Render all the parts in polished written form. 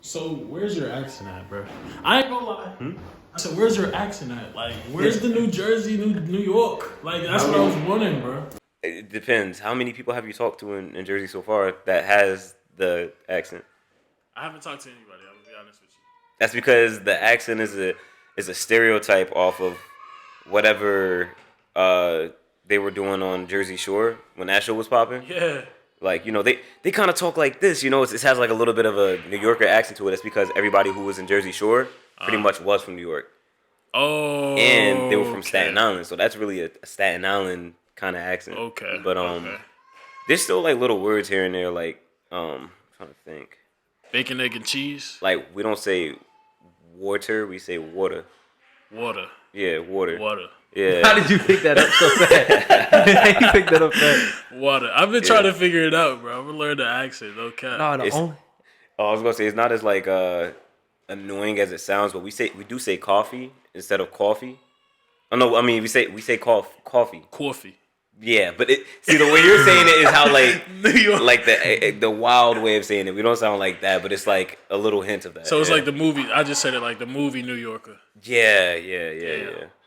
So where's your accent at, bro? I ain't gonna lie. I said, where's your accent at? Like, where's the New Jersey, New York? Like, that's what I was wondering, bro. It depends. How many people have you talked to in Jersey so far that has the accent? I haven't talked to anybody. I'm gonna be honest with you. That's because the accent is a stereotype off of whatever they were doing on Jersey Shore when that show was popping. Yeah. Like, they kind of talk like this. It has like a little bit of a New Yorker accent to it. That's because everybody who was in Jersey Shore pretty much was from New York. Oh. And they were from Staten Island. So that's really a Staten Island kind of accent. Okay. But there's still like little words here and there. Like I'm trying to think. Bacon, egg, and cheese. Like we don't say water, we say water. Water. Yeah, water. Water. Yeah. How did you pick that up so fast? How you picked that up fast? Water. I've been trying to figure it out, bro. I'm gonna learn the accent. Okay. No, I was gonna say it's not as like annoying as it sounds, but we do say coffee instead of coffee. Oh no, I mean we say coffee. Coffee. Yeah, but the way you're saying it is how like New York. like the wild way of saying it. We don't sound like that, but it's like a little hint of that. So it's like the movie. I just said it like the movie New Yorker. Yeah.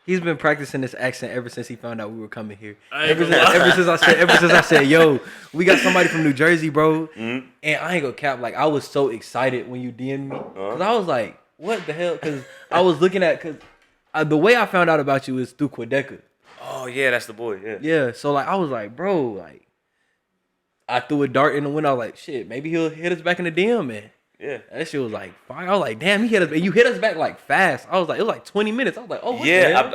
He's been practicing this accent ever since he found out we were coming here. Ever since I said, yo, we got somebody from New Jersey, bro. Mm-hmm. And I ain't gonna cap, like I was so excited when you DM'd me. Cause I was like, what the hell? Cause I was looking at, the way I found out about you is through Quedeca. Oh yeah, that's the boy. Yeah. Yeah. So like I was like, bro, like I threw a dart in the window. I was like, shit, maybe he'll hit us back in the DM, man. Yeah. That shit was like fire. I was like, damn, he hit us. And you hit us back like fast. I was like, it was like 20 minutes. I was like, oh, what the hell?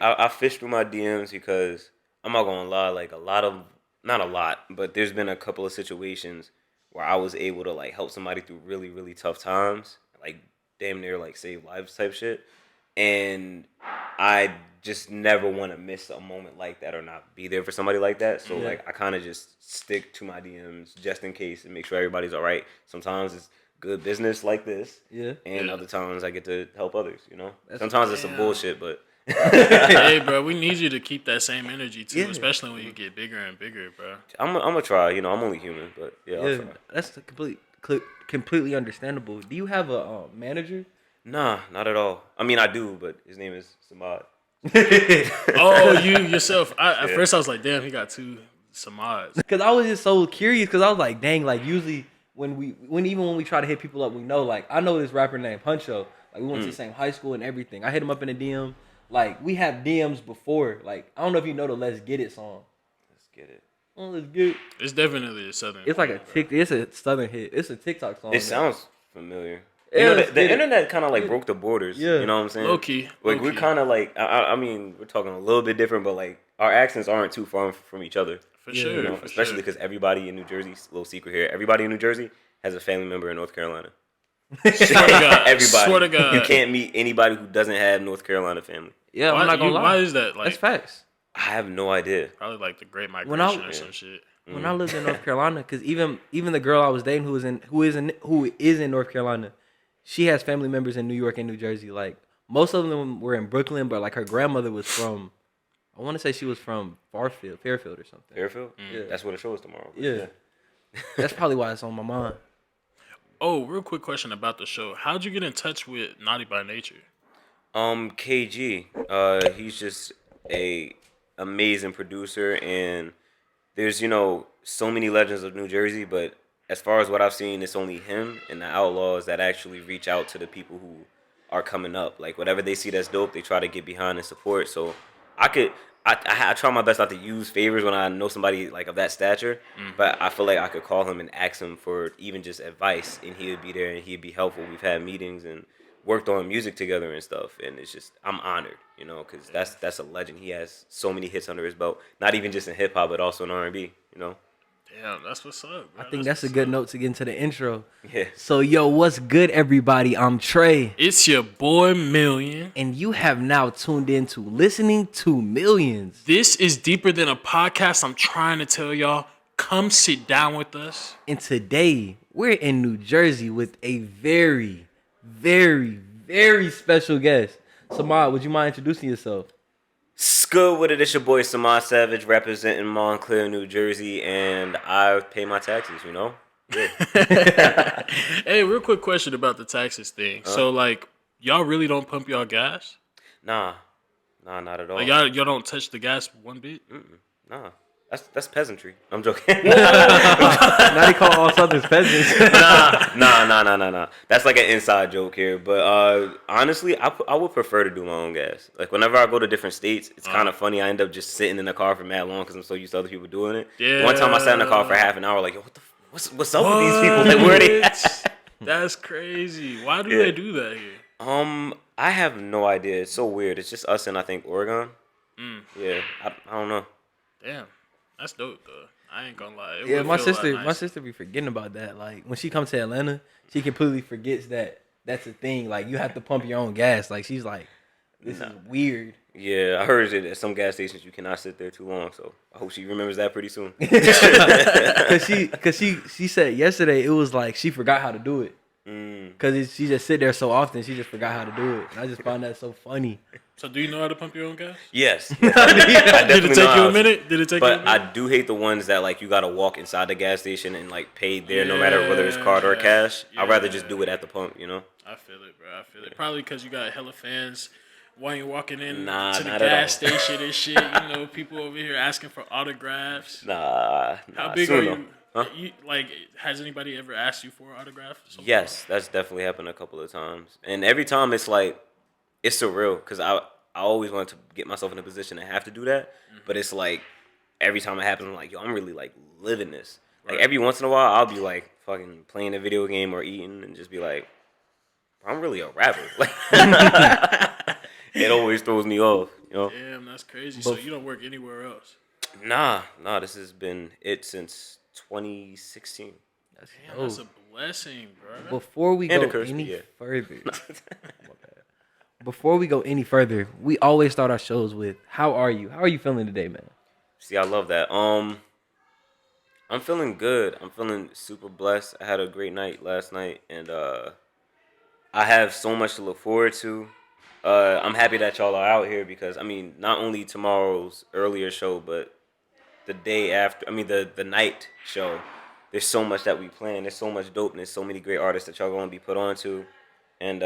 I fished through my DMs because I'm not gonna lie, like not a lot, but there's been a couple of situations where I was able to like help somebody through really, really tough times, like damn near like save lives type shit. And I just never want to miss a moment like that or not be there for somebody like that. So like I kind of just stick to my DMs just in case and make sure everybody's all right. Sometimes it's good business like this. Yeah. And other times I get to help others, Sometimes it's some bullshit, but hey, bro, we need you to keep that same energy too, especially when you get bigger and bigger, bro. I'm gonna try, I'm only human, but I'll try. That's completely understandable. Do you have a manager? Nah, not at all. I mean, I do, but his name is Samad. Oh, you yourself. At first I was like, damn, he got two Samads. Because I was just so curious, because I was like, dang, like usually when we try to hit people up, we know, like, I know this rapper named Huncho. Like, we went to the same high school and everything. I hit him up in a DM. Like, we have DMs before. Like, I don't know if you know the Let's Get It song. Let's get it. Oh, let's get it. It's definitely a southern. It's like it's a southern hit. It's a TikTok song. It sounds familiar. The internet kind of like broke the borders. Yeah. You know what I'm saying? Low key. Like we're kind of like, I mean, we're talking a little bit different, but like our accents aren't too far from each other. For sure. Especially because everybody in New Jersey, little secret here, everybody in New Jersey has a family member in North Carolina. Swear to God. Everybody. Swear to God. You can't meet anybody who doesn't have North Carolina family. Yeah, I'm not gonna lie. Why is that? Like, that's facts. I have no idea. Probably like the Great Migration or some shit. When I lived in North Carolina, because even the girl I was dating who is in North Carolina, she has family members in New York and New Jersey. Like most of them were in Brooklyn, but like her grandmother was from, I want to say she was from Fairfield or something. Fairfield? Yeah, that's where the show is tomorrow. Yeah, that's probably why it's on my mind. Oh, real quick question about the show. How'd you get in touch with Naughty by Nature? KG. He's just a amazing producer, and there's so many legends of New Jersey, but as far as what I've seen, it's only him and the Outlaws that actually reach out to the people who are coming up. Like whatever they see that's dope, they try to get behind and support. So I try my best not to use favors when I know somebody like of that stature, but I feel like I could call him and ask him for even just advice, and he would be there and he'd be helpful. We've had meetings and worked on music together and stuff, and it's just I'm honored, because that's a legend. He has so many hits under his belt, not even just in hip hop, but also in R&B. Damn, that's what's up, bro. I think that's a good note to get into the intro. Yeah. So, yo, what's good, everybody? I'm Trey. It's your boy, Million. And you have now tuned in to Listening to Millions. This is deeper than a podcast. I'm trying to tell y'all, come sit down with us. And today, we're in New Jersey with a very, very, very special guest. Samad, would you mind introducing yourself? Good with it. It's your boy Samad Savage representing Montclair, New Jersey, and I pay my taxes, Yeah. Hey, real quick question about the taxes thing. So, like, y'all really don't pump y'all gas? Nah, not at all. Like, y'all don't touch the gas one bit? Nah, that's peasantry. I'm joking. Now they call all Southerners peasants. Nah. That's like an inside joke here. But honestly, I would prefer to do my own gas. Like whenever I go to different states, it's kind of funny. I end up just sitting in the car for mad long because I'm so used to other people doing it. Yeah. One time I sat in the car for half an hour, like, yo, what's up with these people? Like, where are they at? That's crazy. Why do they do that here? I have no idea. It's so weird. It's just us in I think Oregon. Yeah, I don't know. Damn. That's dope, though. I ain't gonna lie. Yeah, my sister be forgetting about that. Like when she comes to Atlanta, she completely forgets that that's a thing. Like you have to pump your own gas. Like she's like, this is weird. Yeah, I heard that at some gas stations you cannot sit there too long. So I hope she remembers that pretty soon. Cause she said yesterday it was like she forgot how to do it. Cause she just sit there so often she just forgot how to do it. And I just found that so funny. So do you know how to pump your own gas? Yes. Did it take you a minute? But I do hate the ones that like you gotta walk inside the gas station and like pay there no matter whether it's card or cash. I'd rather just do it at the pump, you know? I feel it, bro. I feel it. Probably because you got hella fans while you're walking in Nah, to the not gas at all. station and shit. You know, people over here asking for autographs. Nah. How big soon are though. you? Huh? Like, has anybody ever asked you for an autograph? Yes, that's definitely happened a couple of times. And every time it's like, it's surreal because I always want to get myself in a position to have to do that. But it's like, every time it happens, I'm like, yo, I'm really like living this. Like every once in a while, I'll be like fucking playing a video game or eating and just be like, I'm really a rapper. Like, it always throws me off, you know? Damn, that's crazy. So you don't work anywhere else? Nah, this has been it since 2016. Damn, that's a blessing, bro. Before we And go a curse, any yeah. further, before we go any further, we always start our shows with "How are you? How are you feeling today, man?" See, I love that. I'm feeling good. I'm feeling super blessed. I had a great night last night, and I have so much to look forward to. I'm happy that y'all are out here because I mean, not only tomorrow's earlier show, but the day after. I mean, the night show. There's so much that we plan. There's so much dopeness. So many great artists that y'all gonna be put on to, and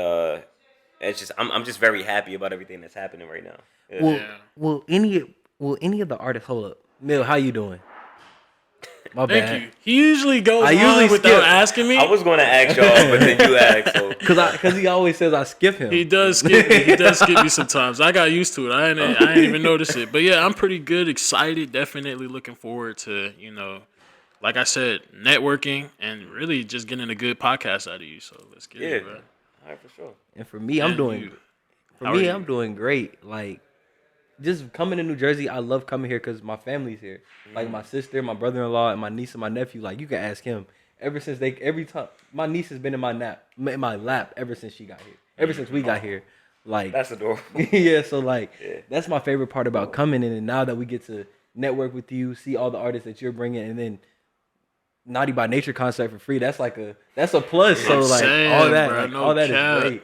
it's just I'm just very happy about everything that's happening right now. Yeah. Will any of the artists hold up? Mill, how you doing? My bad. Thank you. He usually goes I usually on without skip. asking me. I was gonna ask y'all, but then you asked. So. Cause he always says I skip him. He does skip me. He does skip me sometimes. I got used to it. I didn't even notice it. But yeah, I'm pretty good, excited, definitely looking forward to, you know, like I said, networking and really just getting a good podcast out of you. So let's get it, bro. All right, for sure. And for me, I'm doing great. Like just coming to New Jersey, I love coming here because my family's here. Like my sister, my brother-in-law, and my niece and my nephew. Like you can ask him. Every time my niece has been in my lap ever since she got here. Ever since we got here. Like That's adorable. yeah, so like that's my favorite part about coming in, and now that we get to network with you, see all the artists that you're bringing, and then Naughty by Nature concert for free. That's a plus. So like all that, bro, like, no all that cap. is great.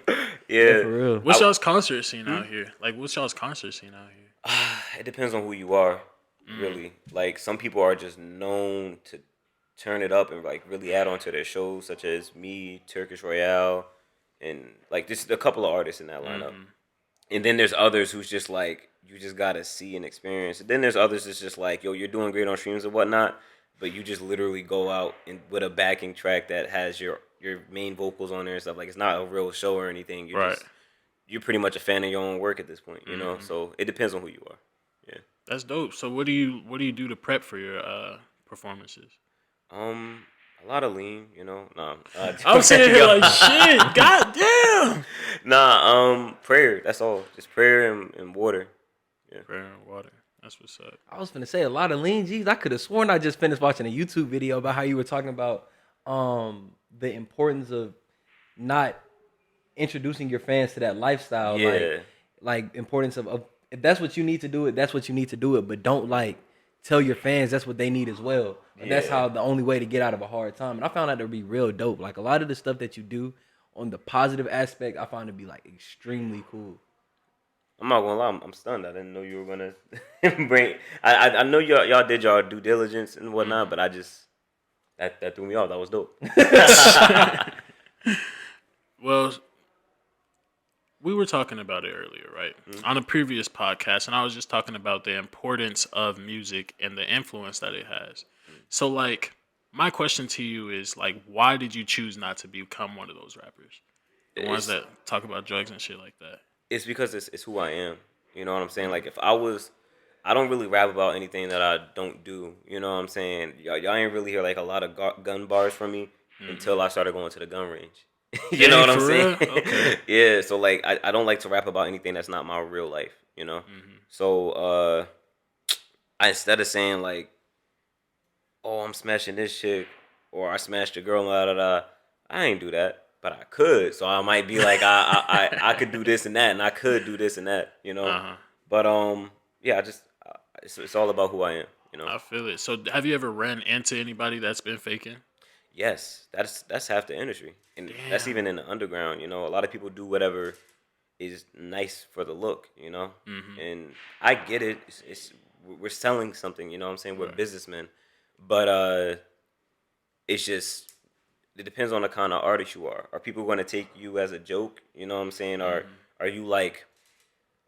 Yeah. For real. What's y'all's concert scene out here? Like, what's y'all's concert scene out here? It depends on who you are, really. Like some people are just known to turn it up and like really add on to their shows, such as me, Turkish Royale, and like just a couple of artists in that lineup. And then there's others who's just like you just gotta see and experience. And then there's others that's just like, yo, you're doing great on streams and whatnot, but you just literally go out and with a backing track that has your main vocals on there and stuff. Like it's not a real show or anything. You're pretty much a fan of your own work at this point, you know. So it depends on who you are. Yeah, that's dope. So what do you do to prep for your performances? a lot of lean, you know. Nah, I'm sitting here like shit. God damn. Nah, prayer. That's all. Just prayer and water. Yeah. Prayer and water. That's what's up. I was finna say a lot of lean. Jeez, I could have sworn I just finished watching a YouTube video about how you were talking about the importance of not introducing your fans to that lifestyle. Yeah. Like importance of if that's what you need to do it, that's what you need to do it. But don't like tell your fans that's what they need as well. And that's how the only way to get out of a hard time. And I found that to be real dope. Like a lot of the stuff that you do on the positive aspect, I found to be like extremely cool. I'm not gonna lie, I'm stunned. I didn't know you were gonna bring. I know y'all did y'all due diligence and whatnot, but I just That threw me off. That was dope. Well, we were talking about it earlier, right? Mm-hmm. On a previous podcast, and I was just talking about the importance of music and the influence that it has. So, like, my question to you is, like, why did you choose not to become one of those rappers? The ones that talk about drugs and shit like that. It's because it's who I am. You know what I'm saying? Like if I don't really rap about anything that I don't do. You know what I'm saying? Y'all ain't really hear like a lot of gun bars from me until I started going to the gun range. You know what I'm saying? Okay. Yeah. So like I don't like to rap about anything that's not my real life. You know. So instead of saying like, oh, I'm smashing this chick or I smashed a girl, da da da, I ain't do that. But I could, so I might be like, I could do this and that, and I could do this and that, you know. But yeah, it's all about who I am, you know. I feel it. So, have you ever ran into anybody that's been faking? Yes, that's half the industry, and that's even in the underground. You know, a lot of people do whatever is nice for the look, you know. And I get it. We're selling something, you know what I'm saying? We're businessmen, but it's just. It depends on the kind of artist you are. Are people going to take you as a joke? You know what I'm saying? Are you like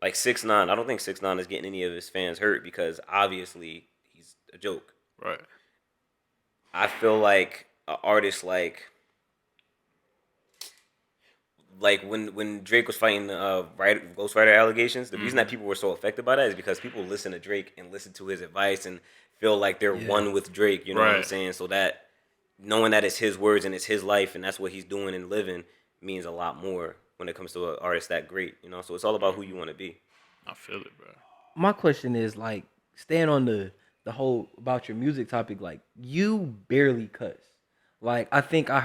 6ix9ine? I don't think 6ix9ine is getting any of his fans hurt because obviously he's a joke. Right. I feel like an artist like when Drake was fighting ghostwriter allegations, the reason that people were so affected by that is because people listen to Drake and listen to his advice and feel like they're one with Drake. You know what I'm saying? So that knowing that it's his words and it's his life and that's what he's doing and living means a lot more when it comes to an artist that great, you know? So it's all about who you want to be. I feel it, bro. My question is, like, staying on the whole about your music topic, like, you barely cuss. Like, I think I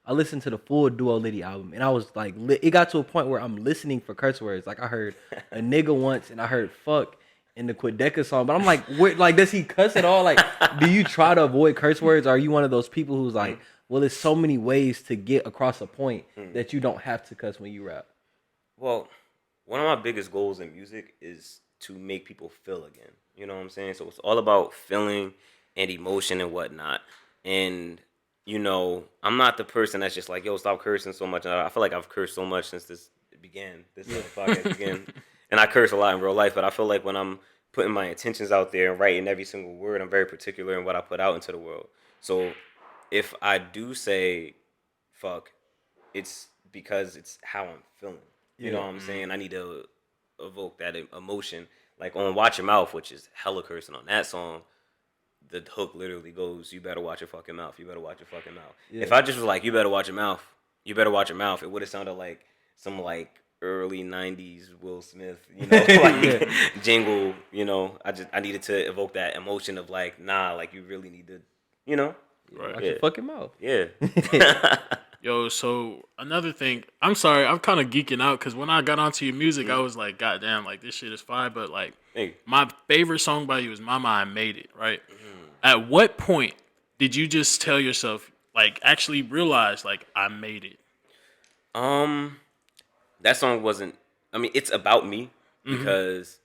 listened to the full Duo Liddy album, and I was like, it got to a point where I'm listening for curse words. Like, I heard a nigga once, and I heard fuck in the Quedeca song, but I'm like, does he cuss at all? Like, do you try to avoid curse words? Or are you one of those people who's like, well, there's so many ways to get across a point that you don't have to cuss when you rap? Well, one of my biggest goals in music is to make people feel again. You know what I'm saying? So it's all about feeling and emotion and whatnot. And, you know, I'm not the person that's just like, yo, stop cursing so much. I feel like I've cursed so much since this podcast began. And I curse a lot in real life, but I feel like when I'm putting my intentions out there and writing every single word, I'm very particular in what I put out into the world. So if I do say fuck, it's because it's how I'm feeling. You know what I'm saying? I need to evoke that emotion. Like on Watch Your Mouth, which is hella cursing on that song, the hook literally goes, you better watch your fucking mouth. You better watch your fucking mouth. Yeah. If I just was like, you better watch your mouth. You better watch your mouth. It would have sounded like some like early 90s Will Smith, you know, like jingle, you know. I needed to evoke that emotion of like, nah, like you really need to, you know. Watch your fucking mouth. Yeah. Yo, so another thing, I'm sorry, I'm kind of geeking out because when I got onto your music, I was like, God damn, like this shit is fire. But like, my favorite song by you is Mama, I Made It, right? At what point did you just tell yourself, like, actually realize, like, I made it? That song wasn't, I mean, it's about me because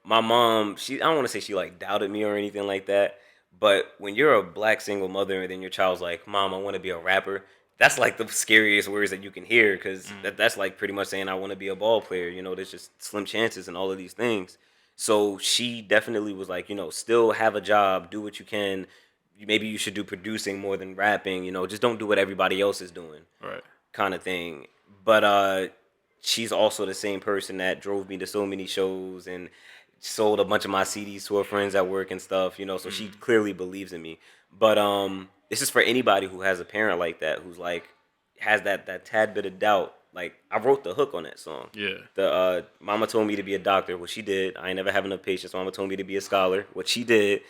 my mom, I don't want to say she like doubted me or anything like that. But when you're a black single mother and then your child's like, Mom, I want to be a rapper, that's like the scariest words that you can hear because that's like pretty much saying I want to be a ball player. You know, there's just slim chances and all of these things. So she definitely was like, you know, still have a job, do what you can. Maybe you should do producing more than rapping. You know, just don't do what everybody else is doing. Right. Kind of thing. But she's also the same person that drove me to so many shows and sold a bunch of my CDs to her friends at work and stuff, you know, so she clearly believes in me. But this is for anybody who has a parent like that, who's like, has that tad bit of doubt. Like, I wrote the hook on that song. Yeah. The Mama told me to be a doctor, which she did. I ain't never have enough patience. Mama told me to be a scholar, which she did.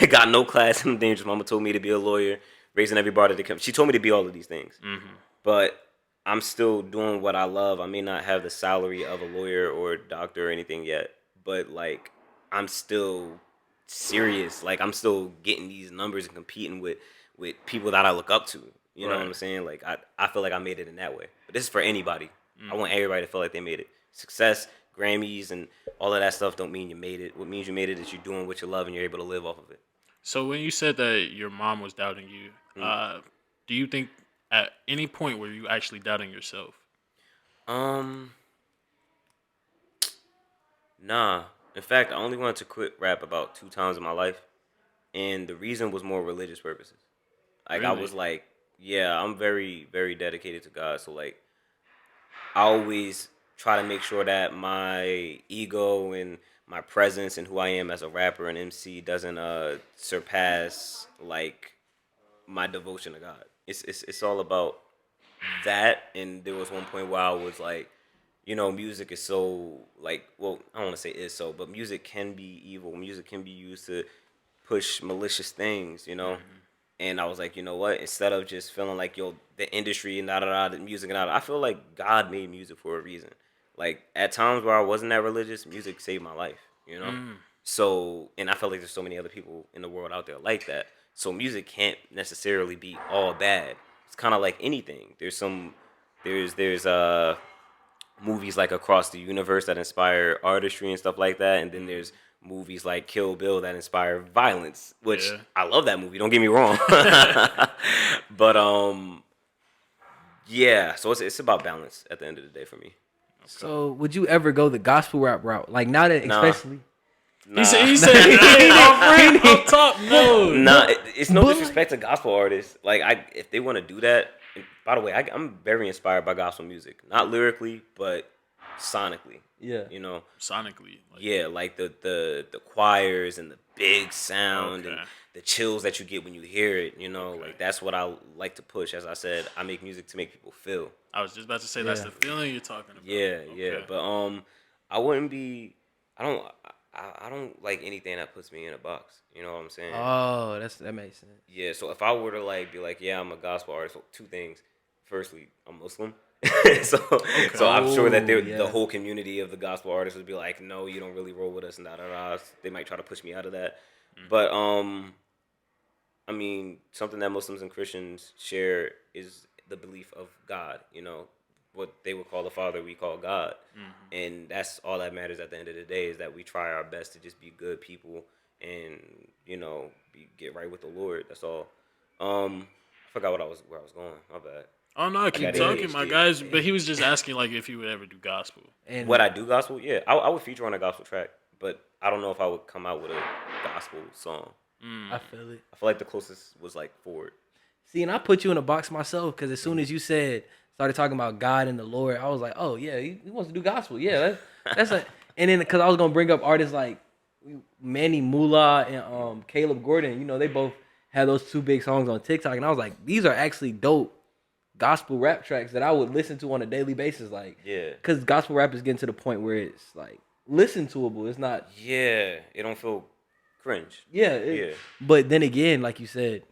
Got no class in dangerous. Mama told me to be a lawyer, raising everybody to come. She told me to be all of these things. But I'm still doing what I love. I may not have the salary of a lawyer or a doctor or anything yet, but like I'm still serious. Like I'm still getting these numbers and competing with people that I look up to. You know what I'm saying? Like I feel like I made it in that way. But this is for anybody. I want everybody to feel like they made it. Success, Grammys, and all of that stuff don't mean you made it. What means you made it is you're doing what you love and you're able to live off of it. So when you said that your mom was doubting you, do you think at any point were you actually doubting yourself? Um, nah. In fact, I only wanted to quit rap about 2 times in my life, and the reason was more religious purposes. Like I Really? was like, yeah, I'm very, very dedicated to God. So like, I always try to make sure that my ego and my presence and who I am as a rapper and MC doesn't surpass like my devotion to God. It's all about that. And there was one point where I was like, music is so like, well, I don't want to say is so, but music can be evil. Music can be used to push malicious things. And I was like, you know what? Instead of just feeling like, yo, the industry and da da da, the music and da, I feel like God made music for a reason. Like at times where I wasn't that religious, music saved my life. So, and I felt like there's so many other people in the world out there like that. So music can't necessarily be all bad. It's kind of like anything. There's movies like Across the Universe that inspire artistry and stuff like that, and then there's movies like Kill Bill that inspire violence, which Yeah. I love that movie. Don't get me wrong, but yeah. So it's about balance at the end of the day for me. So would you ever go the gospel rap route? Like now that Nah. especially. Nah, He said off top, no. nah. It's no But- disrespect to gospel artists. Like if they want to do that. And by the way, I'm very inspired by gospel music, not lyrically, but sonically. Yeah. Sonically. Like, Yeah, like the choirs and the big sound Okay. and the chills that you get when you hear it. Like that's what I like to push. As I said, I make music to make people feel. I was just about to say that's Yeah. the feeling you're talking about. Yeah, yeah. Okay. But I wouldn't be. I don't like anything that puts me in a box. You know what I'm saying? Oh, that makes sense. Yeah. So if I were to like be like, yeah, I'm a gospel artist. So two things. Firstly, I'm Muslim. So I'm sure that Oh, yeah. the whole community of the gospel artists would be like, no, you don't really roll with us and da da da. They might try to push me out of that. But I mean, something that Muslims and Christians share is the belief of God. What they would call the Father, we call God, and that's all that matters at the end of the day. Is that we try our best to just be good people and get right with the Lord. That's all. I forgot where I was going. My bad. Oh no, keep got talking, my ADHD. guys. But he was just asking like if you would ever do gospel. And Would I do gospel? Yeah, I would feature on a gospel track, but I don't know if I would come out with a gospel song. I feel it. I feel like the closest was like Ford. See, and I put you in a box myself because as soon as you started talking about God and the Lord, I was like, oh yeah, he wants to do gospel. Yeah, that's a. And then because I was gonna bring up artists like Manny Moolah and Caleb Gordon, they both had those two big songs on TikTok, and I was like, these are actually dope gospel rap tracks that I would listen to on a daily basis, like Yeah. because gospel rap is getting to the point where it's like listen toable. It's not. Yeah, it don't feel cringe. Yeah. But then again, like you said,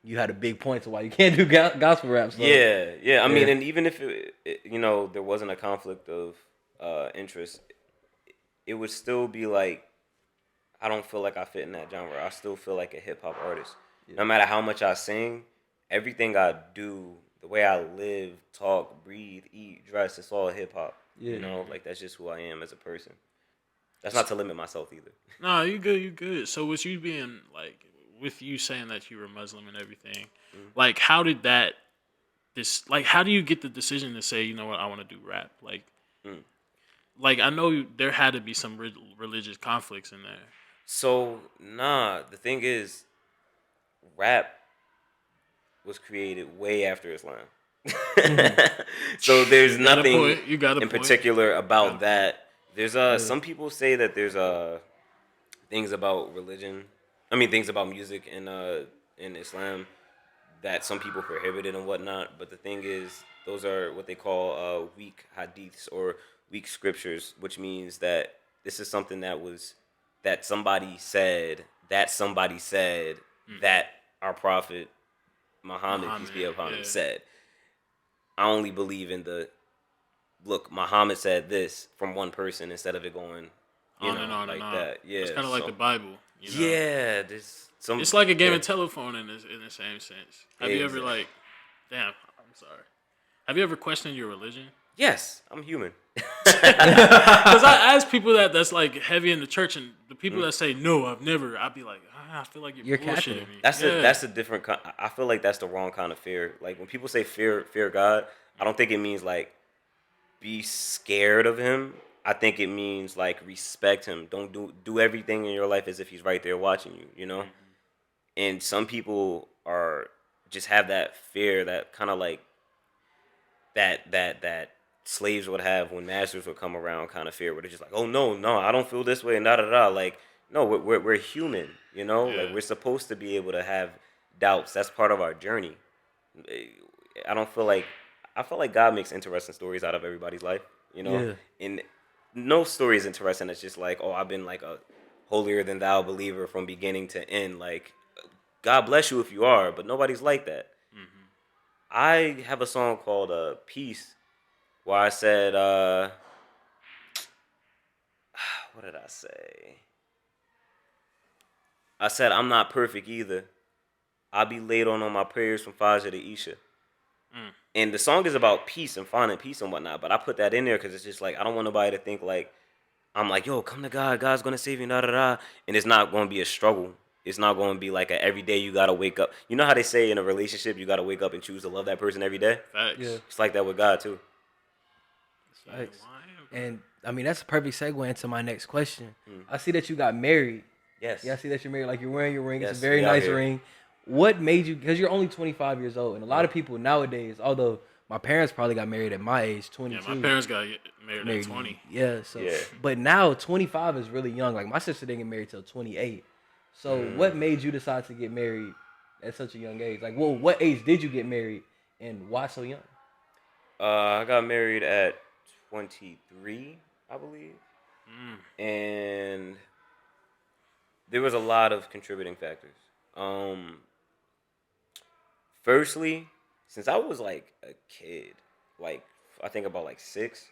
you had a big point to why you can't do gospel rap. So. Yeah. I mean, and even if there wasn't a conflict of interest, it would still be like I don't feel like I fit in that genre. I still feel like a hip hop artist. Yeah. No matter how much I sing, everything I do, the way I live, talk, breathe, eat, dress, it's all hip hop. Yeah. Like that's just who I am as a person. That's not to limit myself either. No, you good. So with you being like, with you saying that you were Muslim and everything, like how did how do you get the decision to say, you know what, I want to do rap? Like I know there had to be some religious conflicts in there. So, the thing is, rap was created way after Islam. So there's got a nothing point. You got a in point. particular about that. There's some people say that there's things about religion. I mean things about music in Islam that some people prohibited and whatnot. But the thing is, those are what they call weak hadiths or weak scriptures, which means that this is something that somebody said that our prophet Muhammad, peace be upon him, said. I only believe in Muhammad said this from one person instead of it going On and on like and on. that. Yeah, It's kind of like the Bible. Yeah, there's some. It's like a game of telephone in the same sense. Have you ever Exactly. damn, I'm sorry. Have you ever questioned your religion? Yes, I'm human. Because I ask people that's like heavy in the church, and the people that say no, I've never, I'd be like, I feel like you're bullshitting capping. me. That's a different. I feel like that's the wrong kind of fear. Like when people say fear God, I don't think it means like be scared of him. I think it means like respect him. Don't do everything in your life as if he's right there watching you. You know. And some people are just have that fear, that kind of like that slaves would have when masters would come around, kind of fear, where they're just like, oh no, I don't feel this way, and da da da. Like, no, we're human, you know. Yeah. Like we're supposed to be able to have doubts. That's part of our journey. I feel like God makes interesting stories out of everybody's life, you know. Yeah. And no story is interesting. It's just like, oh, I've been like a holier than thou believer from beginning to end. Like, God bless you if you are, but nobody's like that. I have a song called Peace, where I said, what did I say? I said, I'm not perfect either. I'll be late on my prayers from Fajr to Isha. And the song is about peace and finding peace and whatnot, but I put that in there because it's just like, I don't want nobody to think like, I'm like, yo, come to God, God's going to save you, da da da. And it's not going to be a struggle. It's not going to be like every day you got to wake up. You know how they say in a relationship, you got to wake up and choose to love that person every day? Facts. Yeah. It's like that with God, too. Facts. And I mean, that's a perfect segue into my next question. I see that you got married. Yes. Yeah, I see that you're married. Like, you're wearing your ring. Yes, It's a very we out nice here. ring. What made you, because you're only 25 years old, and a lot of people nowadays, although my parents probably got married at my age, 22. Yeah, my parents got married at 20. Yeah, so Yeah. but now 25 is really young. Like my sister didn't get married till 28. So what made you decide to get married at such a young age? Like, well, what age did you get married, and why so young? I got married at 23, I believe. And there was a lot of contributing factors. Firstly, since I was like a kid, like I think about like 6,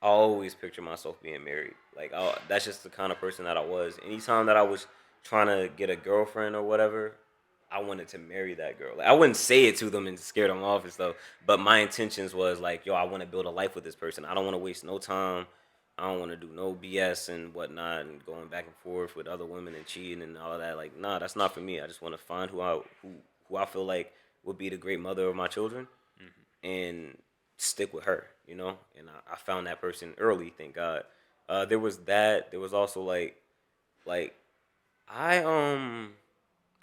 I always picture myself being married. Like that's just the kind of person that I was. Anytime that I was trying to get a girlfriend or whatever, I wanted to marry that girl. Like I wouldn't say it to them and scare them off and stuff, but my intentions was like, yo, I want to build a life with this person. I don't want to waste no time. I don't want to do no BS and whatnot and going back and forth with other women and cheating and all of that. Like, nah, that's not for me. I just want to find who I feel like would be the great mother of my children and stick with her, you know? And I found that person early, thank God. There was that. There was also like I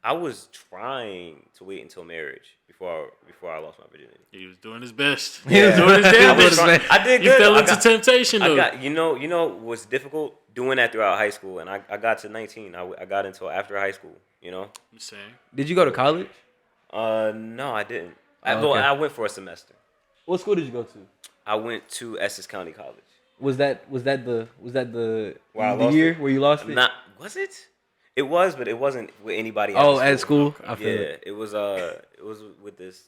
was trying to wait until marriage before I lost my virginity. He was doing his best. He was doing his damn best. I did You good. fell into temptation though. You know what's difficult doing that throughout high school, and I got to 19. I got into after high school. You know. I'm saying. Did you go to college? No, I didn't. Oh, okay. I went for a semester. What school did you go to? I went to Essex County College. Was that the Where I the lost year it? where you lost it? Not was it? It was, but it wasn't with anybody. Oh, at school. I feel Yeah, it. it was with this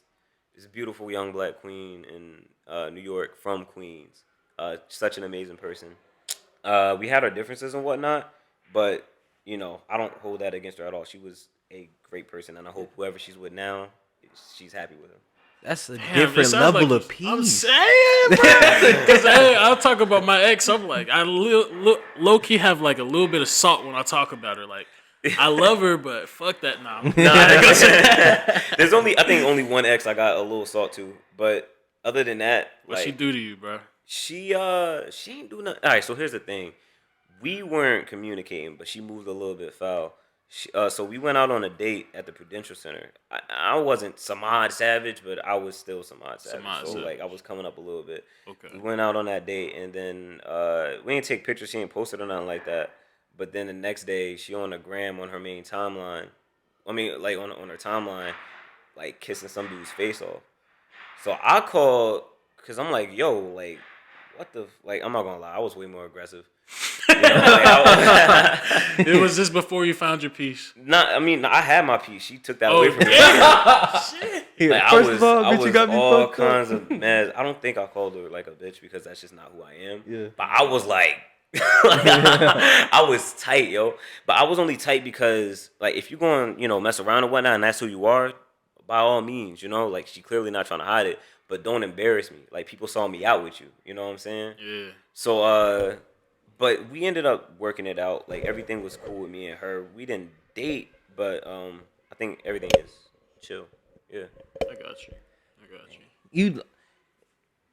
beautiful young black queen in New York from Queens. Such an amazing person. We had our differences and whatnot, but you know, I don't hold that against her at all. She was a great person, and I hope whoever she's with now, she's happy with him. That's a Damn, different it sounds level like of peace. I'm saying, because I'll talk about my ex. I'm like, I low key have like a little bit of salt when I talk about her. Like, I love her, but fuck that now. There's I think only one ex I got a little salt to, but other than that, What like, she do to you, bro? she ain't do nothing. All right, so here's the thing. We weren't communicating, but she moved a little bit foul. So we went out on a date at the Prudential Center. I wasn't Samad Savage, but I was still Samad Savage. Samad so Savage. like I was coming up a little bit. Okay. We went out on that date, and then we didn't take pictures. She ain't posted or nothing like that. But then the next day, she on the gram on her main timeline. I mean, like on her timeline, like kissing some dude's face off. So I called because I'm like, yo, like, what the like? I'm not gonna lie, I was way more aggressive. You know, like, It was just before you found your peace. I mean, I had my piece. She took that away from me. Shit. Like, First of all, bitch, you got me all fucked up. kinds of mad. I don't think I called her like a bitch because that's just not who I am. Yeah. But I was like, I was tight, yo. But I was only tight because, like, if you going, mess around and whatnot, and that's who you are, by all means, like, she clearly not trying to hide it. but don't embarrass me. Like, people saw me out with you. You know what I'm saying? Yeah. So, but we ended up working it out. Like, everything was cool with me and her. We didn't date, but I think everything is chill. Yeah. I got you.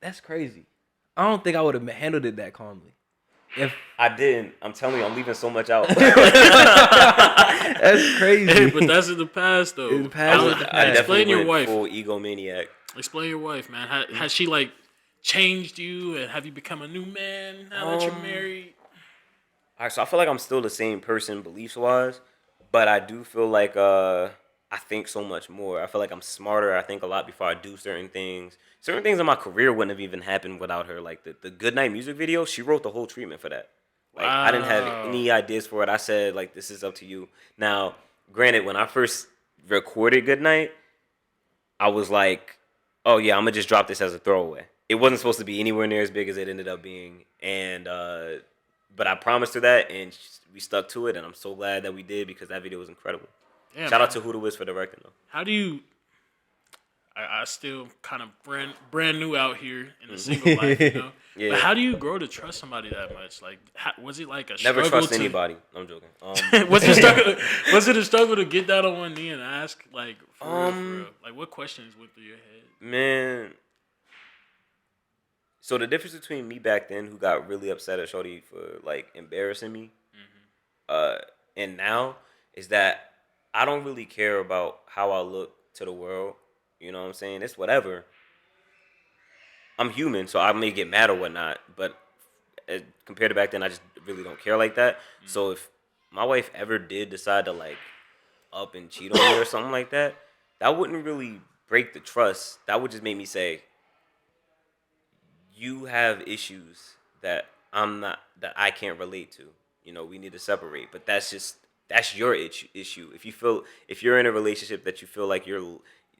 That's crazy. I don't think I would have handled it that calmly. If I didn't, I'm telling you, I'm leaving so much out. That's crazy. Hey, but that's in the past, though. In the past, I definitely Explain your went wife. full egomaniac. Explain your wife, man. Has she like changed you, and have you become a new man now that you're married? All right, so I feel like I'm still the same person beliefs wise, but I do feel like I think so much more. I feel like I'm smarter. I think a lot before I do certain things. Certain things in my career wouldn't have even happened without her. Like the Good Night music video, she wrote the whole treatment for that. Like, I didn't have any ideas for it. I said, like, this is up to you. Now, granted, when I first recorded Good Night, I was like, oh yeah, I'm gonna just drop this as a throwaway. It wasn't supposed to be anywhere near as big as it ended up being, and but I promised her that, and we stuck to it, and I'm so glad that we did because that video was incredible. Yeah, Shout out to Who the Wiz for directing though. How do you? I still kind of brand new out here in the single life, you know. Yeah. But how do you grow to trust somebody that much? Like, was it like a struggle? Never trust anybody. I'm joking. Was it a struggle to get down on one knee and ask, like, for real? Like, what questions went through your head? Man. So the difference between me back then, who got really upset at Shorty for like embarrassing me, and now is that I don't really care about how I look to the world. You know what I'm saying? It's whatever. I'm human, so I may get mad or whatnot, but compared to back then, I just really don't care like that. So if my wife ever did decide to like up and cheat on me or something like that, that wouldn't really break the trust. That would just make me say, you have issues that that I can't relate to. You know, we need to separate. But that's your issue. If you're in a relationship that you feel like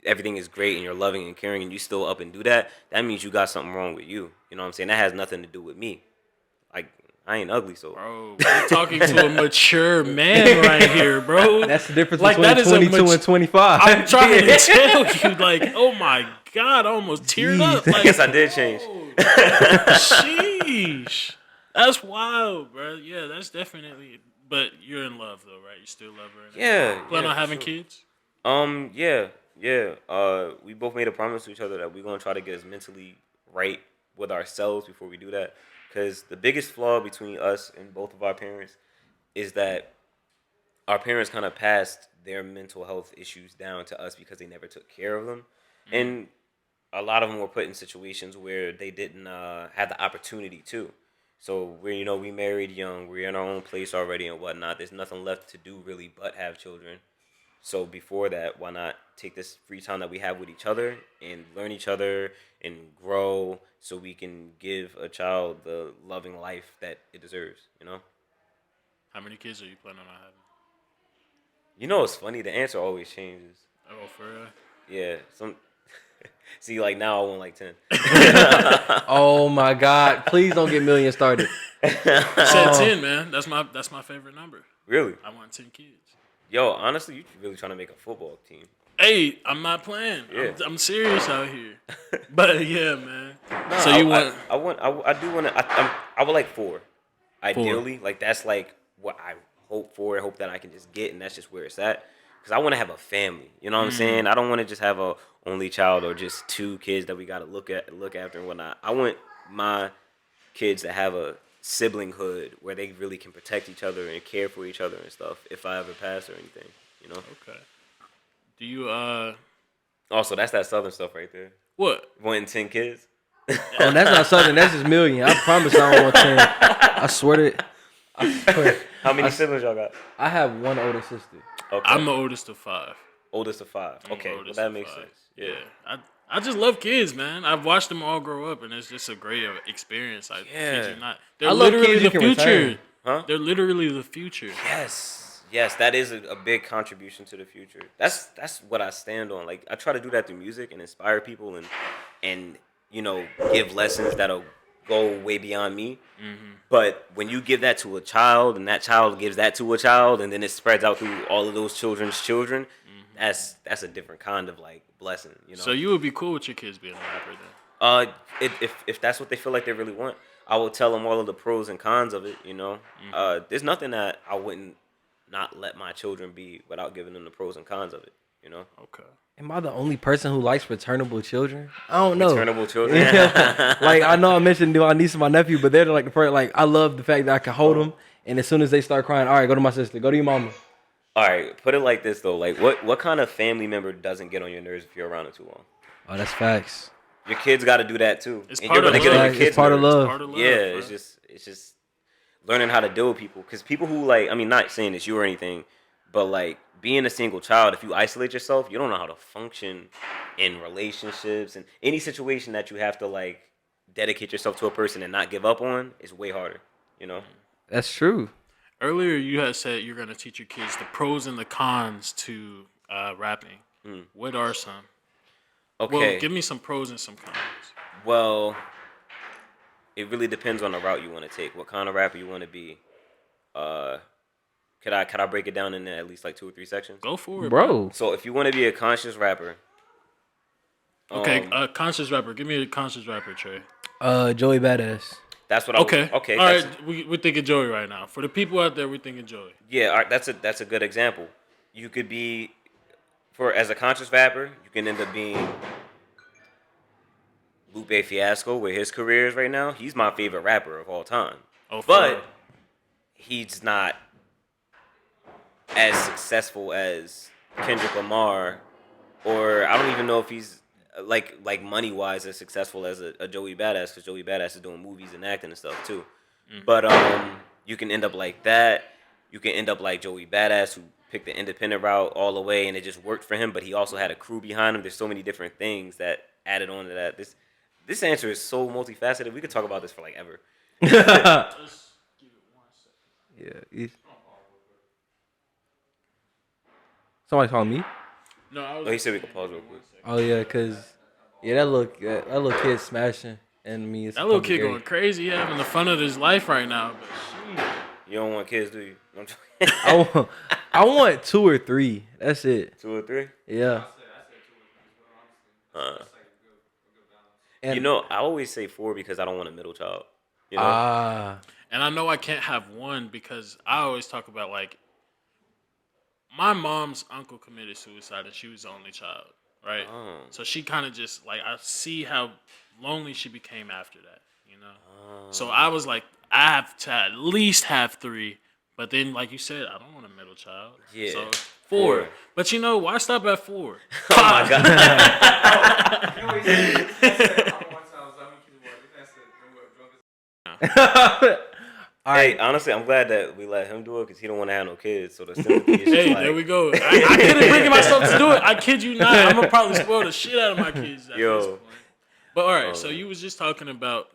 everything is great and you're loving and caring and you still up and do that, that means you got something wrong with you. You know what I'm saying? That has nothing to do with me. Like, I ain't ugly, so. Bro, we're talking to a mature man right here, bro. That's the difference between 22 and 25. I'm trying to tell you, like, oh my God, I almost teared up. Like, I guess I did change. Sheesh. That's wild, bro. Yeah, that's definitely. But you're in love, though, right? You still love her? Yeah. Plan on having kids? Yeah. We both made a promise to each other that we're going to try to get as mentally right with ourselves before we do that. Because the biggest flaw between us and both of our parents is that our parents kind of passed their mental health issues down to us because they never took care of them. Mm-hmm. And a lot of them were put in situations where they didn't have the opportunity to. So we married young, we're in our own place already and whatnot. There's nothing left to do really but have children. So before that, why not take this free time that we have with each other and learn each other and grow so we can give a child the loving life that it deserves, you know? How many kids are you planning on having? You know, it's funny. The answer always changes. Oh, for real? Yeah. See, like now I want like 10. Oh my God! Please don't get Million started. I said 10, man. That's my favorite number. Really? I want 10 kids. Yo, honestly, you really trying to make a football team. Hey, I'm not playing. Yeah. I'm serious out here. But yeah, man. No, so you want? I would like 4. Ideally, like that's like what I hope for. I hope that I can just get, and that's just where it's at. Because I want to have a family. You know what I'm saying? I don't want to just have a only child or just 2 kids that we got to look after and whatnot. I want my kids to have a siblinghood where they really can protect each other and care for each other and stuff if I ever pass or anything, you know? Okay. Do you, Also, that's that Southern stuff right there. What? Wanting 10 kids? Oh, that's not Southern. That's just Million. I promise I don't want 10. I swear. How many siblings y'all got? I have one older sister. Okay. I'm the oldest of 5. Oldest of 5. Okay, well, that makes sense. Yeah. I just love kids, man. I've watched them all grow up, and it's just a great experience. They're literally the future. Huh? They're literally the future. Yes, that is a big contribution to the future. That's what I stand on. Like I try to do that through music and inspire people and give lessons that'll go way beyond me. Mm-hmm. But when you give that to a child and that child gives that to a child and then it spreads out through all of those children's children, that's a different kind of like blessing, you know. So you would be cool with your kids being a rapper then? If that's what they feel like they really want, I will tell them all of the pros and cons of it. You know, there's nothing that I wouldn't not let my children be without giving them the pros and cons of it. You know. Okay. Am I the only person who likes returnable children? I don't know. Returnable children. Like I know I mentioned my niece and my nephew, but they're like the first. Like I love the fact that I can hold them, and as soon as they start crying, all right, go to my sister, go to your mama. All right, put it like this though. Like, what kind of family member doesn't get on your nerves if you're around it too long? Oh, that's facts. Your kids got to do that too. It's And part you're of gonna get on your love. kids' It's part of nerves. love. Part of love, Yeah, bro. it's just learning how to deal with people. Because people who like, I mean, not saying it's you or anything, but like being a single child, if you isolate yourself, you don't know how to function in relationships and any situation that you have to like dedicate yourself to a person and not give up on is way harder. You know. That's true. Earlier, you had said you're gonna teach your kids the pros and the cons to rapping. What are some? Okay. Well, give me some pros and some cons. Well, it really depends on the route you want to take. What kind of rapper you want to be. Could I break it down into at least like 2 or 3 sections? Go for it, Bro. So if you want to be a conscious rapper, Okay, conscious rapper. Give me a conscious rapper, Trey. Joey Badass. that's what I Okay. was, okay. All That's, right. We're thinking Joey right now. For the people out there, we're thinking Joey. yeah, all right, that's a good example. You could be as a conscious rapper, you can end up being Lupe Fiasco, where his career is right now. He's my favorite rapper of all time. Oh, for But real. he's not as successful as Kendrick Lamar, or I don't even know if he's like money wise as successful as a Joey Badass, because Joey Badass is doing movies and acting and stuff too. But you can end up like that. You can end up like Joey Badass, who picked the independent route all the way, and it just worked for him. But he also had a crew behind him. There's so many different things that added on to that. This answer is so multifaceted. We could talk about this for like ever. Yeah. Somebody calling me? No, I Oh, was. he said we could pause real quick. Oh yeah, cause that little kid smashing, and I mean it's That little kid Gary. going crazy. He having the fun of his life right now. But sheesh. You don't want kids, do you? I'm joking. I want 2 or 3. That's it. 2 or 3. Yeah. And, You know, I always say 4 because I don't want a middle child. You know, And I know I can't have one because I always talk about like my mom's uncle committed suicide and she was the only child, right? Oh. So she kind of just like I see how lonely she became after that, you know. So I was like, I have to at least have 3, but then like you said, I don't want a middle child. Yeah. So 4. But you know, why stop at 4? Oh my god. Hey, honestly, I'm glad that we let him do it because he don't want to have no kids. So the sympathy is just Hey, like, there we go. I couldn't bring myself to do it. I kid you not. I'm gonna probably spoil the shit out of my kids at Yo. this point. But all right, so you was just talking about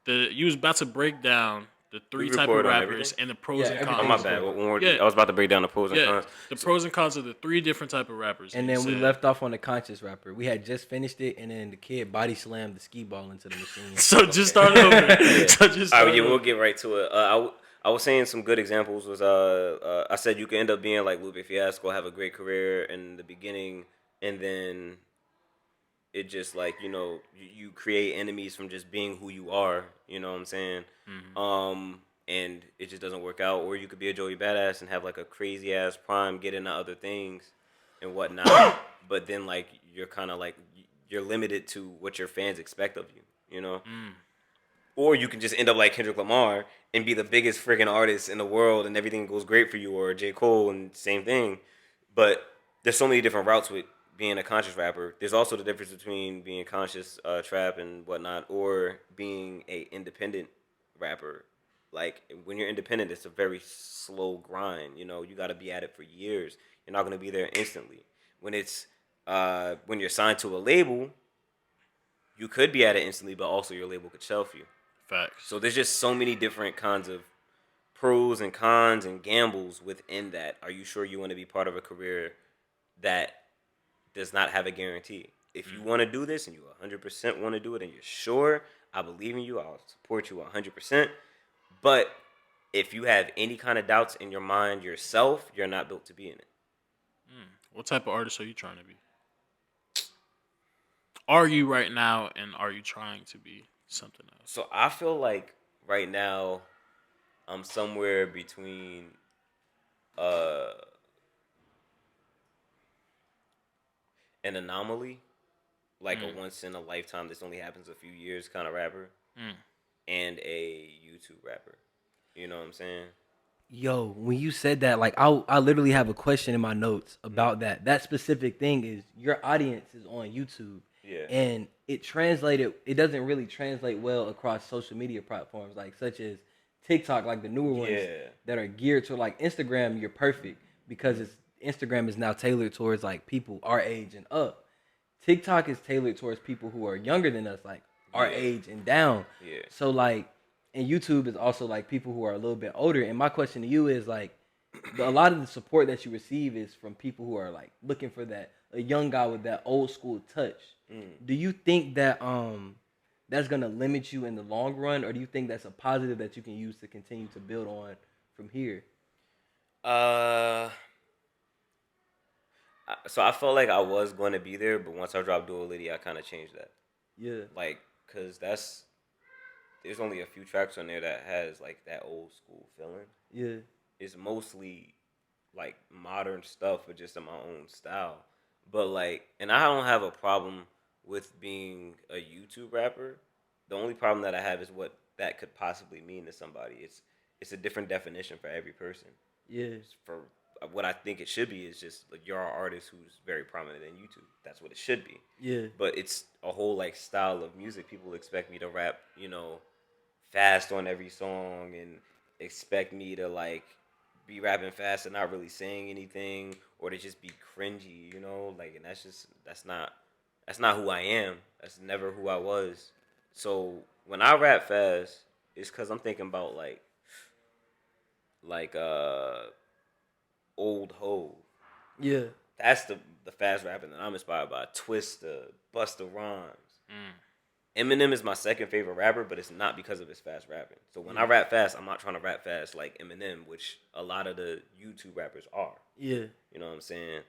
you was about to break down the 3 We type of record on rappers everything? and the pros and everything. oh cons. my bad. Yeah. I was about to break down the pros and Yeah, cons. the pros and cons of the 3 different type of rappers. and you then we said. left off on the conscious rapper. We had just finished it, and then the kid body slammed the skee ball into the machine. So just start over. So just All start right, yeah, we'll over. get right to it. I was saying some good examples was I said you can end up being like Lupe Fiasco, have a great career in the beginning, and then it just like you create enemies from just being who you are. You know what I'm saying? And it just doesn't work out. Or you could be a Joey Badass and have like a crazy ass prime, get into other things and whatnot. But then like you're kind of like you're limited to what your fans expect of you. You know. Or you can just end up like Kendrick Lamar and be the biggest freaking artist in the world and everything goes great for you, or J. Cole and same thing. But there's so many different routes with being a conscious rapper. There's also the difference between being conscious trap and whatnot, or being a independent rapper. Like when you're independent, it's a very slow grind. You know, you got to be at it for years. You're not going to be there instantly. When it's when you're signed to a label, you could be at it instantly, but also your label could shelf you. Facts. So there's just so many different kinds of pros and cons and gambles within that. Are you sure you want to be part of a career that does not have a guarantee? If you want to do this and you 100% want to do it and you're sure, I believe in you. I'll support you 100%. But if you have any kind of doubts in your mind yourself, you're not built to be in it. What type of artist are you trying to be? Are you right now, and are you trying to be something else? So I feel like right now I'm somewhere between uh an anomaly, like a once in a lifetime, this only happens a few years kind of rapper, Mm. and a YouTube rapper. You know what I'm saying? Yo, when you said that, like I literally have a question in my notes about that. That specific thing is your audience is on YouTube. Yeah. And it doesn't really translate well across social media platforms like such as TikTok, like the newer ones that are geared to like Instagram, you're perfect because Instagram is now tailored towards like people our age and up. TikTok is tailored towards people who are younger than us, like our age and down. Yeah. So like, and YouTube is also like people who are a little bit older. And my question to you is like, a lot of the support that you receive is from people who are like looking for that a young guy with that old school touch. Do you think that that's gonna limit you in the long run, or do you think that's a positive that you can use to continue to build on from here? So I felt like I was going to be there, but once I dropped Duality, I kind of changed that. Yeah. Like, cause there's only a few tracks on there that has like that old school feeling. Yeah. It's mostly like modern stuff, but just in my own style. But like, and I don't have a problem with being a YouTube rapper. The only problem that I have is what that could possibly mean to somebody. It's a different definition for every person. Yeah. For what I think it should be is just like you're an artist who's very prominent in YouTube. That's what it should be. Yeah. But it's a whole like style of music. People expect me to rap, fast on every song and expect me to like be rapping fast and not really saying anything or to just be cringy, like, and that's not who I am. That's never who I was. So when I rap fast, it's because I'm thinking about like old Hove. Yeah. That's the fast rapping that I'm inspired by. Twista, Busta Rhymes. Eminem is my second favorite rapper, but it's not because of his fast rapping. So when I rap fast, I'm not trying to rap fast like Eminem, which a lot of the YouTube rappers are. Yeah. You know what I'm saying?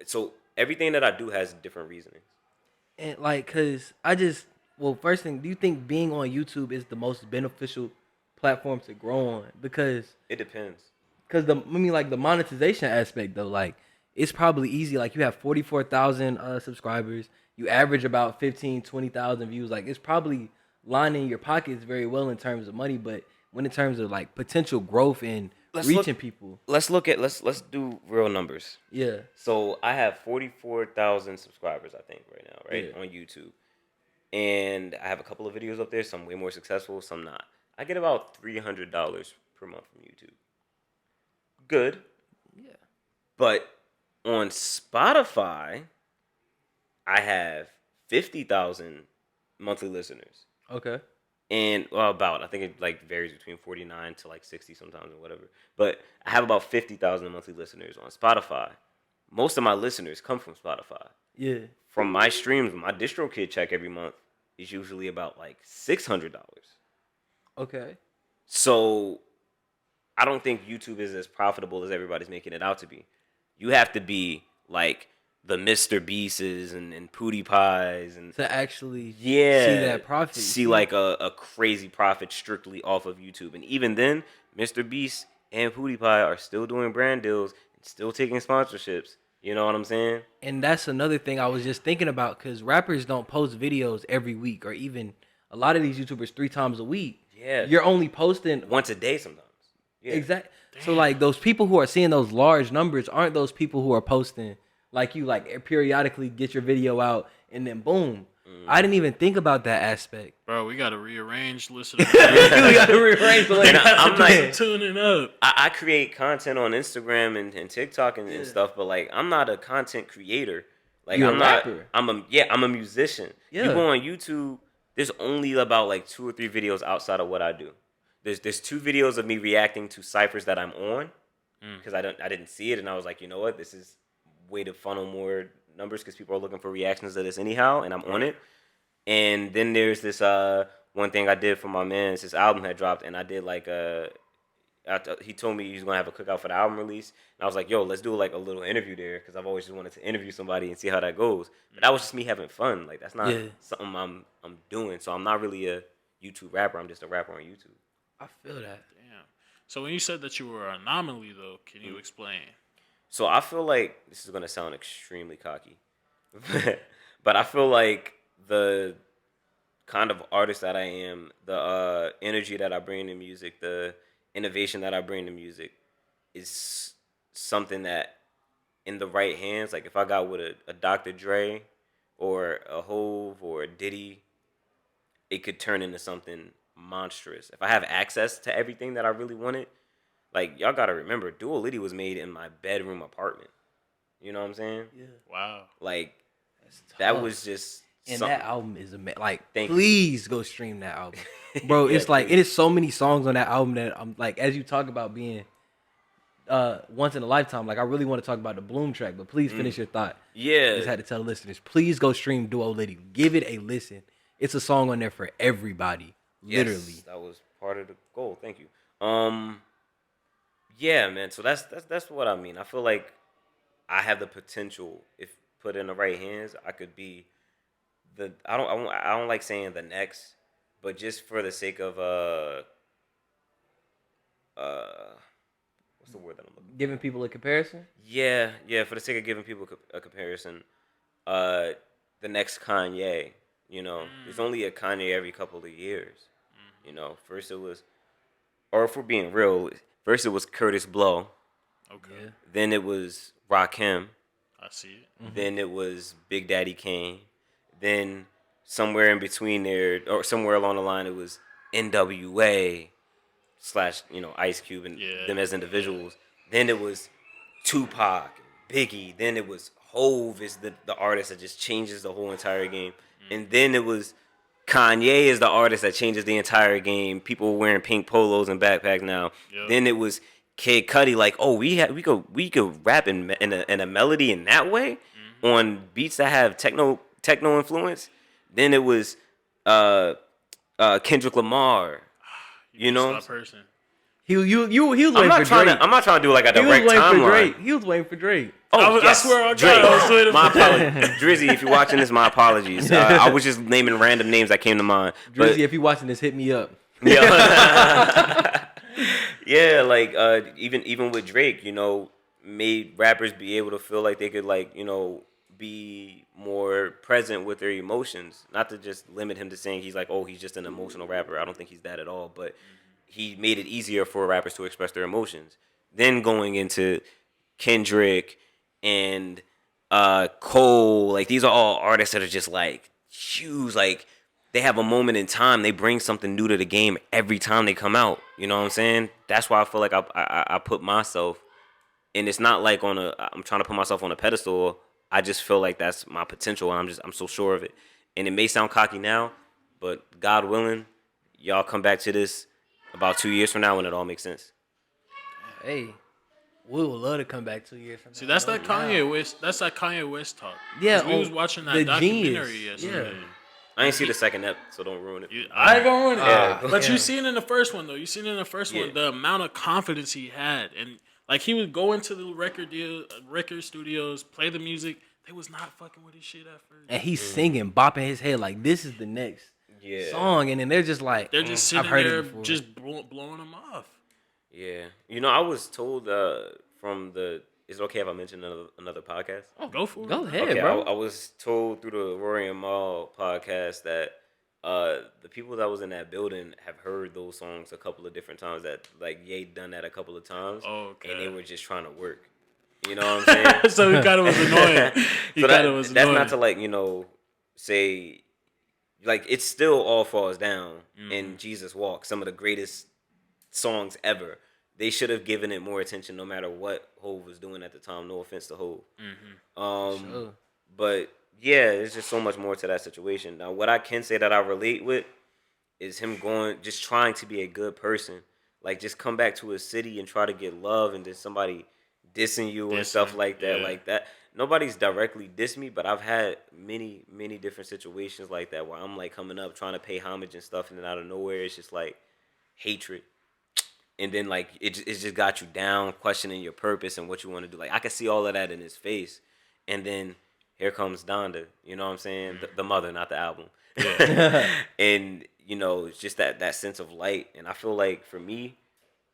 So everything that I do has different reasonings. And like, first thing, do you think being on YouTube is the most beneficial platform to grow on? Because It depends. the monetization aspect though, like it's probably easy. Like you have 44,000 subscribers, you average about 15-20,000 views. Like it's probably lining your pockets very well in terms of money, but when in terms of like potential growth and reaching people, Let's do real numbers. yeah. So I have 44,000 subscribers, I think, right now, right, Yeah. on YouTube. And I have a couple of videos up there, some way more successful, some not. I get about $300 per month from YouTube. Good. Yeah. But on Spotify, I have 50,000 monthly listeners. Okay. And I think it like varies between 49 to like 60 sometimes or whatever. But I have about 50,000 monthly listeners on Spotify. Most of my listeners come from Spotify. Yeah. From my streams, my DistroKid check every month is usually about like $600. Okay. So I don't think YouTube is as profitable as everybody's making it out to be. You have to be like the Mr. Beasts and Pootie Pies and To actually see that profit. See like a crazy profit strictly off of YouTube. And even then, Mr. Beast and Pootie Pie are still doing brand deals and still taking sponsorships. You know what I'm saying? And that's another thing I was just thinking about, because rappers don't post videos every week, or even a lot of these YouTubers 3 times a week. Yeah. You're only posting Once a day sometimes. Yeah. Exactly. So like those people who are seeing those large numbers aren't those people who are posting like you, like periodically get your video out and then boom. I didn't even think about that aspect. Bro, we gotta rearrange listeners. We gotta rearrange the And I'm like, tuning up. I create content on Instagram and TikTok and stuff, but like I'm not a content creator. Like You're I'm a not. rapper. I'm a musician. Yeah. You go on YouTube. There's only about like 2 or 3 videos outside of what I do. There's 2 videos of me reacting to ciphers that I'm on because I didn't see it, and I was like, you know what, this is way to funnel more numbers because people are looking for reactions to this anyhow, and I'm on it. And then there's this one thing I did for my man. His album had dropped, and I did like he told me he was gonna have a cookout for the album release, and I was like, "Yo, let's do like a little interview there," because I've always just wanted to interview somebody and see how that goes. But that was just me having fun. Like that's not something I'm doing. So I'm not really a YouTube rapper. I'm just a rapper on YouTube. I feel that. Damn. So when you said that you were an anomaly, though, can you explain? So I feel like this is gonna sound extremely cocky, but I feel like the kind of artist that I am, the energy that I bring to music, the innovation that I bring to music, is something that in the right hands, like if I got with a Dr. Dre or a Hove or a Diddy, it could turn into something monstrous. If I have access to everything that I really wanted, like y'all gotta remember, Dual Liddy was made in my bedroom apartment. You know what I'm saying? Yeah. Wow. Like that was just and something. that album is like Thank please go stream that album. Bro, it's like it is so many songs on that album that I'm like, as you talk about being once in a lifetime, like I really want to talk about the Bloom track, but please finish your thought. Yeah. Just had to tell the listeners, please go stream Duo Liddy. Give it a listen. It's a song on there for everybody. Literally. Yes, that was part of the goal. Thank you. Yeah, man. So that's what I mean. I feel like I have the potential, if put in the right hands, I could be I don't like saying the next, but just for the sake of what's the word that I'm looking for? Giving people a comparison? Yeah, for the sake of giving people a comparison, the next Kanye, there's only a Kanye every couple of years. First it was, or if we're being real, first it was Curtis Blow. Okay. Yeah. Then it was Rakim. I see it. Mm-hmm. Then it was Big Daddy Kane. Then somewhere in between there, or somewhere along the line, it was NWA / Ice Cube and them as individuals. Then it was Tupac, Biggie. Then it was Hove is the artist that just changes the whole entire game. And then it was Kanye is the artist that changes the entire game. People wearing pink polos and backpacks now. Yep. Then it was Kid Cudi, like, oh, we could rap in a melody in that way on beats that have techno influence. Then it was Kendrick Lamar. That person. He was waiting I'm not for trying Drake. I'm not trying to do like a direct timeline. He was waiting for Drake. Oh, I swear on Drake. God, I was waiting My for apologies, Drizzy. If you're watching this, my apologies. I was just naming random names that came to mind. Drizzy, if you're watching this, hit me up. Yeah. Yeah, like even with Drake, made rappers be able to feel like they could be more present with their emotions. Not to just limit him to saying he's like, oh, he's just an emotional rapper. I don't think he's that at all, but he made it easier for rappers to express their emotions. Then going into Kendrick and Cole, like these are all artists that are just like huge, like they have a moment in time. They bring something new to the game every time they come out. You know what I'm saying? That's why I feel like I put myself, and it's not like I'm trying to put myself on a pedestal. I just feel like that's my potential, and I'm so sure of it. And it may sound cocky now, but God willing, y'all come back to this about 2 years from now when it all makes sense. Hey, we would love to come back 2 years from now. See, that's that Kanye West. That's that Kanye West talk. Yeah, we was watching that documentary yesterday. Yeah. I ain't see the second ep, so don't ruin it. I ain't gonna ruin it. Yeah. But you seen in the first one though. You seen in the first one the amount of confidence he had, and like he would go into the record studios, play the music. They was not fucking with his shit at first. And he's singing, bopping his head like this is the next song, and then they're just like sitting there, just blowing him off. Yeah, I was told from the. Is it okay if I mention another podcast? Oh, go for it. Go ahead, okay, bro. I was told through the Rory and Mal podcast that the people that was in that building have heard those songs a couple of different times. That like Ye done that a couple of times, and they were just trying to work. You know what I'm saying? So he kind of was annoying. That's not to say like it still all falls down in Jesus Walk, some of the greatest songs ever. They should have given it more attention no matter what Hove was doing at the time. No offense to Hove. Sure. But yeah, there's just so much more to that situation. Now, what I can say that I relate with is him just trying to be a good person. Like, just come back to a city and try to get love, and then somebody dissing you and stuff like that. Yeah. Like that. Nobody's directly dissed me, but I've had many, many different situations like that where I'm like coming up trying to pay homage and stuff, and then out of nowhere it's just like hatred. and then like it just got you down, questioning your purpose and what you want to do. Like I could see all of that in his face, and then here comes Donda. You know what I'm saying? The mother, not the album. Yeah. And you know, it's just that sense of light. And I feel like for me,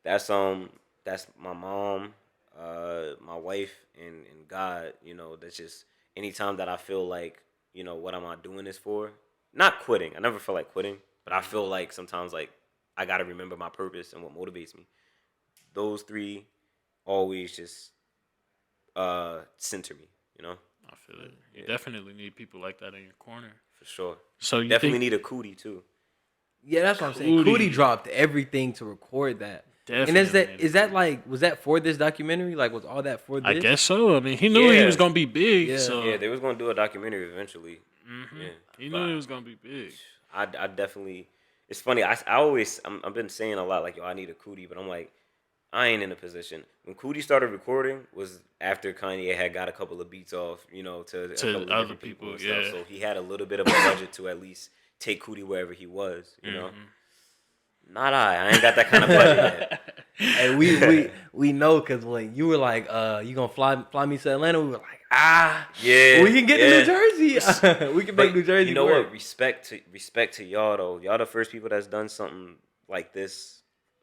that's my mom, my wife, and God. You know, that's just anytime that I feel like, you know, what am I doing this for? Not quitting. I never feel like quitting, but I feel like sometimes like I gotta remember my purpose and what motivates me. Those three always just center me. You know, I feel it. You definitely need people like that in your corner. for sure. So you Definitely think, need a cootie too. Yeah, that's what I'm saying. Cootie dropped everything to record that. Definitely And is that like, was that for this documentary? Like, was all that for this? I guess so. I mean, he knew he was gonna be big. Yeah. So Yeah, they was gonna do a documentary eventually. Mhm. Yeah, He knew he was gonna be big. I definitely. It's funny. I've been saying a lot like, yo, I need a cootie, but I'm like, I ain't in a position. When Cootie started recording was after Kanye had got a couple of beats off, you know, to a couple of other different people and people, stuff. yeah. So he had a little bit of a budget to at least take Cootie wherever he was, you know. Not I ain't got that kind of budget yet. Hey, we know because when you were like, you gonna fly me to Atlanta, we were like, Yeah, we can get to New Jersey. We can make But New Jersey. you know work. what? Respect to y'all though. Y'all the first people that's done something like this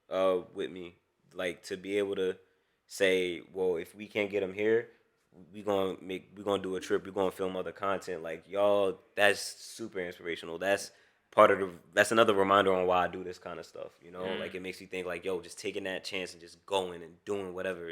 with me. Like to be able to say, well, if we can't get them here, we gonna do a trip. We gonna film other content. Like y'all, that's super inspirational. That's that's another reminder on why I do this kind of stuff. You know, like it makes you think like, yo, just taking that chance and just going and doing whatever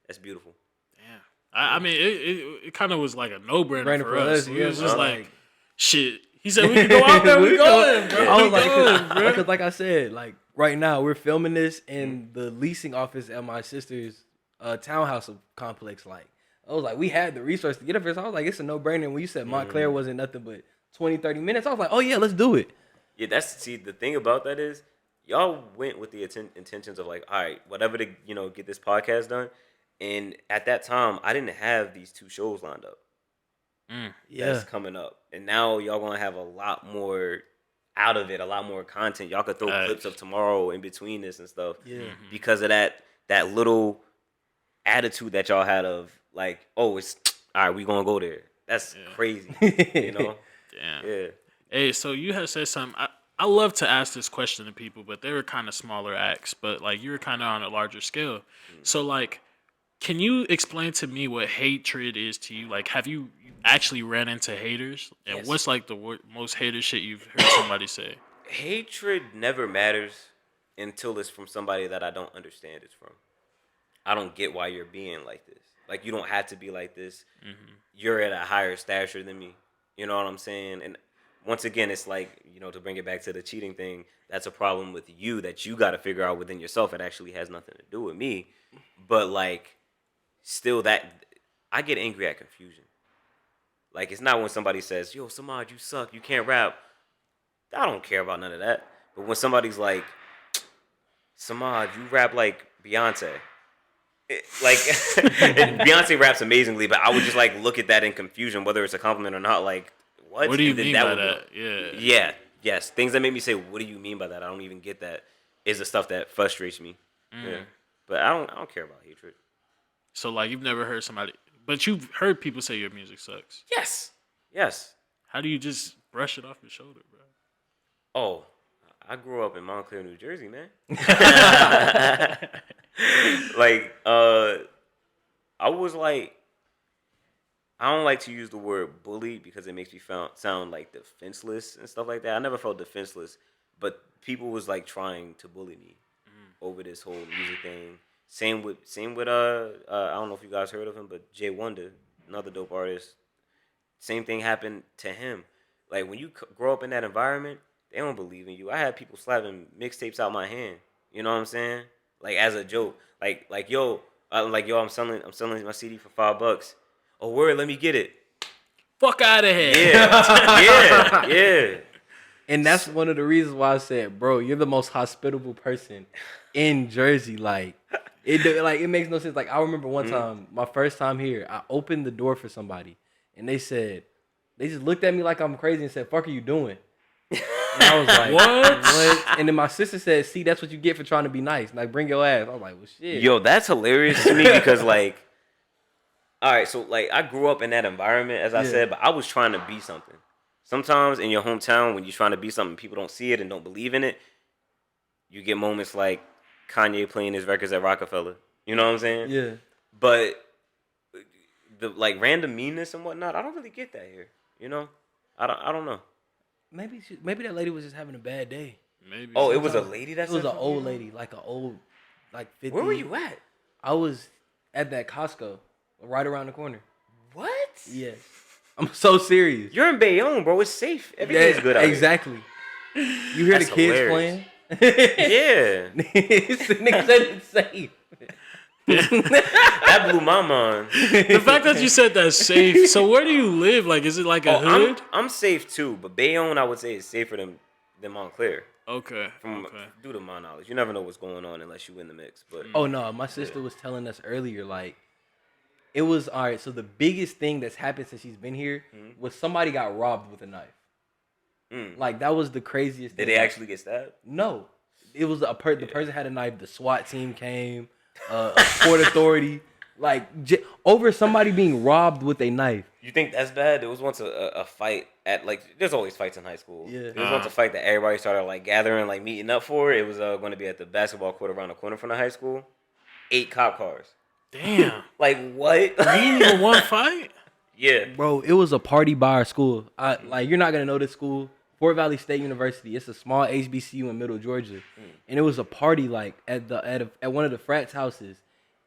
that's beautiful. Damn. I mean, it kind of was like a no-brainer for us. It was just like, shit. He said we can go out there. We going, bro. I was like, because like I said, like right now we're filming this in the leasing office at my sister's townhouse complex. Like I was like, we had the resource to get up here. So I was like, it's a no-brainer. And when you said Montclair wasn't nothing but 20, 30 minutes, I was like, oh yeah, let's do it. Yeah, see the thing about that is y'all went with the intentions of like, all right, whatever to get this podcast done. And at that time, I didn't have these 2 shows lined up. That's coming up, and now y'all gonna have a lot more out of it, a lot more content. Y'all could throw clips of tomorrow in between this and stuff. Yeah, because of that little attitude that y'all had of like, oh, it's all right, we gonna go there. That's crazy, you know. Damn. Yeah. Hey, so you had said something. I love to ask this question to people, but they were kind of smaller acts. But like you were kind of on a larger scale. So like, can you explain to me what hatred is to you? Like, have you actually ran into haters? And Yes. what's like the most hater shit you've heard somebody say? Hatred never matters until it's from somebody that I don't understand it's from. I don't get why you're being like this. Like, you don't have to be like this. You're at a higher stature than me. You know what I'm saying? And once again, it's like, to bring it back to the cheating thing, that's a problem with you that you got to figure out within yourself. It actually has nothing to do with me. But, like, still that, I get angry at confusion. Like, it's not when somebody says, yo, Samad, you suck, you can't rap. I don't care about none of that. But when somebody's like, Samad, you rap like Beyonce. Like, Beyonce raps amazingly, but I would just, like, look at that in confusion, whether it's a compliment or not. Like, what? What do you mean by that? Yeah. Yes. Things that make me say, what do you mean by that? I don't even get that. Is the stuff that frustrates me. Yeah. But I don't care about hatred. So like you've never heard somebody, but you've heard people say your music sucks. Yes. How do you just brush it off your shoulder, bro? Oh, I grew up in Montclair, New Jersey, man. Like, I was like, I don't like to use the word bully because it makes me sound like defenseless and stuff like that. I never felt defenseless, but people was like trying to bully me over this whole music thing. Same with I don't know if you guys heard of him, but Jay Wonder, another dope artist. Same thing happened to him. Like when you grow up in that environment, they don't believe in you. I had people slapping mixtapes out my hand. You know what I'm saying? Like as a joke. Like yo, I'm selling my CD for $5. Oh word, let me get it. Fuck out of here. Yeah. And that's one of the reasons why I said, bro, you're the most hospitable person in Jersey. Like it makes no sense. Like I remember one time, my first time here, I opened the door for somebody, and they just looked at me like I'm crazy and said, "Fuck, are you doing?" And I was like, What? And then my sister said, see, that's what you get for trying to be nice. Like, bring your ass. I was like, well, shit. Yo, that's hilarious to me because, like, all right, so, like, I grew up in that environment, as I said, but I was trying to be something. Sometimes in your hometown, when you're trying to be something, people don't see it and don't believe in it. You get moments like Kanye playing his records at Rockefeller. You know what I'm saying? Yeah. But the, like, random meanness and whatnot, I don't really get that here. You know? I don't know. Maybe that lady was just having a bad day. Maybe. Oh, it was a lady that said It was an something? old lady, like 50. Where were you at? I was at that Costco, right around the corner. What? Yes. I'm so serious. You're in Bayonne, bro. It's safe. Everything's good out here. Exactly. You hear That's the kids hilarious. playing? Yeah. Nigga said it's safe. That blew my mind. The fact that you said that's safe. So where do you live? Like, is it like a hood? I'm safe too, but Bayonne, I would say, is safer than Montclair. Okay. Due to my knowledge, you never know what's going on unless you in the mix. But Oh no, my sister was telling us earlier, like, it was all right. So the biggest thing that's happened since she's been here was somebody got robbed with a knife. Like, that was the craziest thing. Did they actually get stabbed? No, it was the person had a knife. The SWAT team came, a Port Authority, like over somebody being robbed with a knife. You think that's bad? There was once a fight at, like, there's always fights in high school. Yeah. There was once a fight that everybody started, like, gathering, like, meeting up for. It was going to be at the basketball court around the corner from the high school. 8 cop cars. Damn. Like, what? You didn't even one fight? Yeah. Bro, it was a party by our school. Like, you're not gonna know this school. Fort Valley State University. It's a small HBCU in Middle Georgia, and it was a party like at one of the frats houses,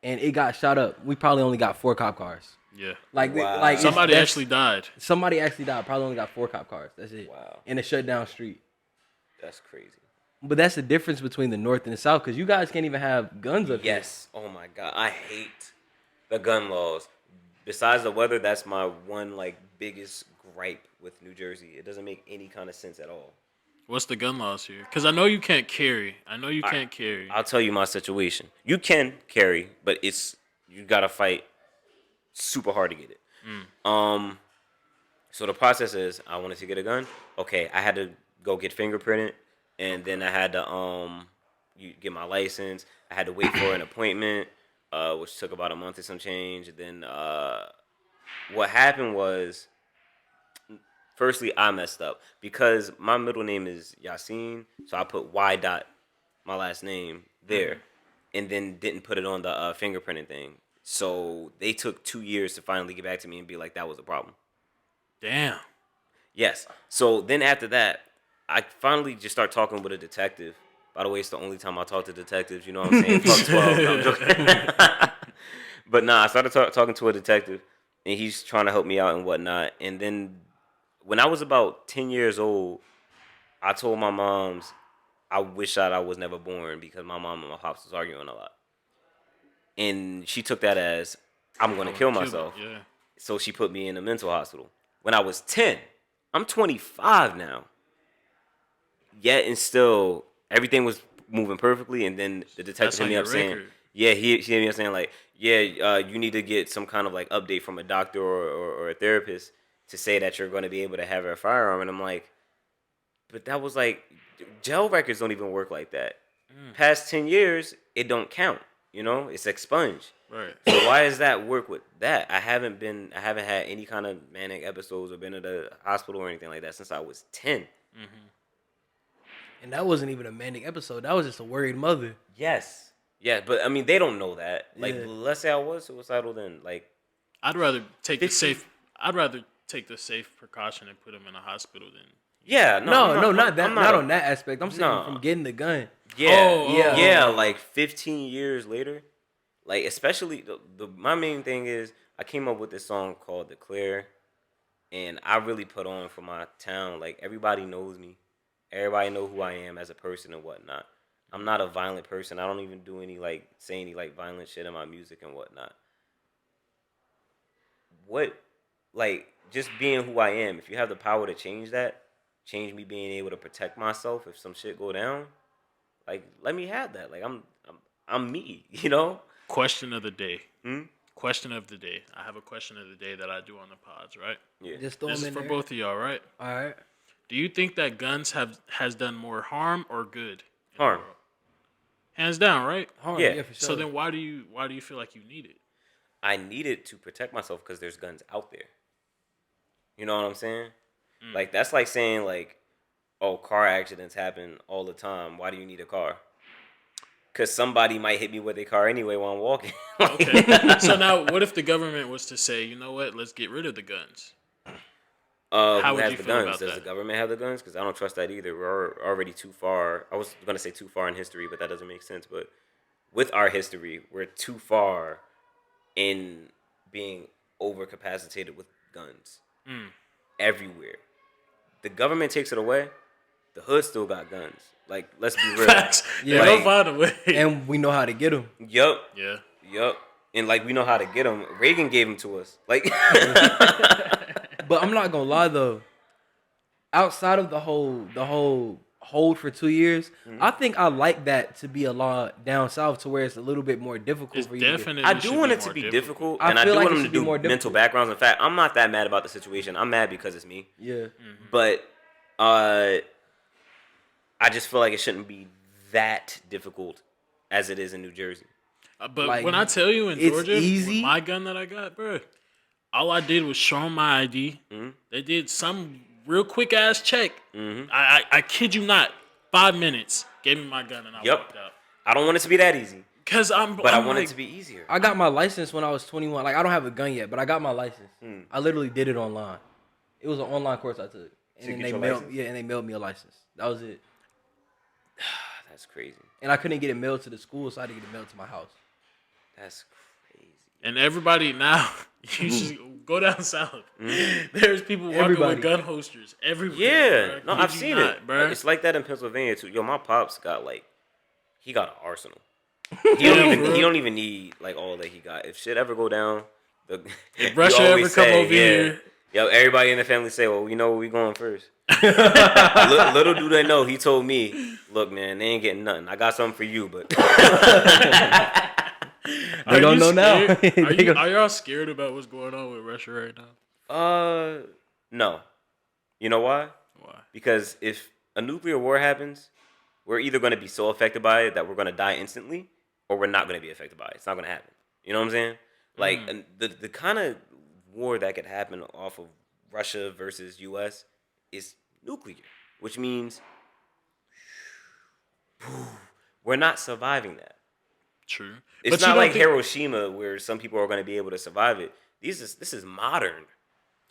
and it got shot up. We probably only got 4 cop cars. Yeah. Like, Wow. like Somebody actually died. Somebody actually died. Probably only got 4 cop cars. That's it. Wow. In a shut down street. That's crazy. But that's the difference between the North and the South, because you guys can't even have guns up here. Yes. Oh my God. I hate the gun laws. Besides the weather, that's my one, like, biggest gripe with New Jersey. It doesn't make any kind of sense at all. What's the gun laws here? Because I know you can't carry. Carry. I'll tell you my situation. You can carry, but you gotta fight super hard to get it. So the process is, I wanted to get a gun. Okay, I had to go get fingerprinted, and then I had to get my license. I had to wait for an appointment, which took about a month or some change. And then what happened was, firstly, I messed up because my middle name is Yasin, so I put Y dot, my last name, there, and then didn't put it on the fingerprinting thing. So they took 2 years to finally get back to me and be like, that was a problem. Damn. Yes. So then after that, I finally just start talking with a detective. By the way, it's the only time I talk to detectives. You know what I'm saying? Fuck 12. No, I'm joking. But nah, I started talking to a detective, and he's trying to help me out and whatnot. And then when I was about 10 years old, I told my moms I wish that I was never born because my mom and my pops was arguing a lot. And she took that as, I'm going to kill myself. Yeah. So she put me in a mental hospital. When I was 10, I'm 25 now. Yet and still, everything was moving perfectly. And then the detective hit me up saying, yeah, he hit me up saying, like, yeah, you need to get some kind of, like, update from a doctor or a therapist to say that you're going to be able to have a firearm. And I'm like, but that was like, jail records don't even work like that. Past 10 years, it don't count. You know, it's expunged. Right. So why does that work with that? I haven't had any kind of manic episodes or been to the hospital or anything like that since I was 10. And that wasn't even a manic episode. That was just a worried mother. Yes. Yeah, but I mean, they don't know that. Like, Yeah. let's say I was suicidal then. Like, I'd rather take the safe precaution and put him in a hospital than. yeah, No, not that. I'm Not on that aspect. I'm saying from getting the gun. Yeah, yeah. like 15 years later. Like, especially, my main thing is, I came up with this song called Declare, and I really put on for my town. Like, everybody knows me. Everybody know who I am as a person and whatnot. I'm not a violent person. I don't even do any, like, say any, like, violent shit in my music and whatnot. Just being who I am, if you have the power to change that, change me being able to protect myself if some shit go down, like, let me have that. Like, I'm me, you know? Question of the day. Question of the day. I have a question of the day that I do on the pods, right? Yeah. Just throw This them is in for there. both of y'all, right? All right. Do you think that guns has done more harm or good? Harm. Hands down, right? Harm, Yeah. for sure. So then why do you feel like you need it? I need it to protect myself because there's guns out there. You know what I'm saying? Like, that's like saying, like, oh, car accidents happen all the time. Why do you need a car? Because somebody might hit me with a car anyway while I'm walking. Okay. So now, what if the government was to say, you know what, let's get rid of the guns? How Who would has you the feel guns? about Does that? the government have the guns? Because I don't trust that either. We're already too far. I was going to say too far in history, but that doesn't make sense. But with our history, we're too far in being overcapacitated with guns everywhere. The government takes it away. The hood still got guns. Like, let's be real. Facts. Yeah. Yeah, Like- they'll find a way. And we know how to get them. Yup. Yeah. And, like, we know how to get them. Reagan gave them to us. Like, But I'm not gonna lie though. Outside of the whole hold for 2 years, I think I like that to be a law down south to where it's a little bit more difficult It's for you. definitely. I do should want it more to be difficult, I and I feel do like want it them to should be do more mental difficult. backgrounds. In fact, I'm not that mad about the situation. I'm mad because it's me. Yeah. But I just feel like it shouldn't be that difficult as it is in New Jersey. But Like, when I tell you in it's Georgia, easy. with my gun that I got, bro, all I did was show them my ID. Mm-hmm. They did some real quick ass check. I kid you not, 5 minutes, gave me my gun and I Yep. walked out. I don't want it to be that easy, Cause I'm but I I'm want like, it to be easier. I got my license when I was 21. Like I don't have a gun yet, but I got my license. Hmm. I literally did it online. It was an online course I took, and then get they your mailed. license? Yeah, and they mailed me a license. That was it. That's crazy. And I couldn't get it mailed to the school, so I had to get it mailed to my house. That's crazy. And everybody now, you should go down south. There's people walking Everybody. with gun holsters everywhere. Yeah, bro. no, Kid I've you seen not, it. bro. It's like that in Pennsylvania too. Yo, my pops got he got an arsenal. Yeah, He don't even need like all that he got. If shit ever go down, If Russia ever come over here. Yo, everybody in the family say, well, we know where we going first. Little do they know, he told me, look, man, they ain't getting nothing. I got something for you, but They don't know now. Are y'all scared about what's going on with Russia right now? no. You know why? Why? Because if a nuclear war happens, we're either going to be so affected by it that we're going to die instantly, or we're not going to be affected by it. It's not going to happen. You know what I'm saying? Like, and the kind of war that could happen off of Russia versus U.S. is nuclear, which means we're not surviving that. True. It's But you not don't like think- Hiroshima where some people are going to be able to survive it. This is modern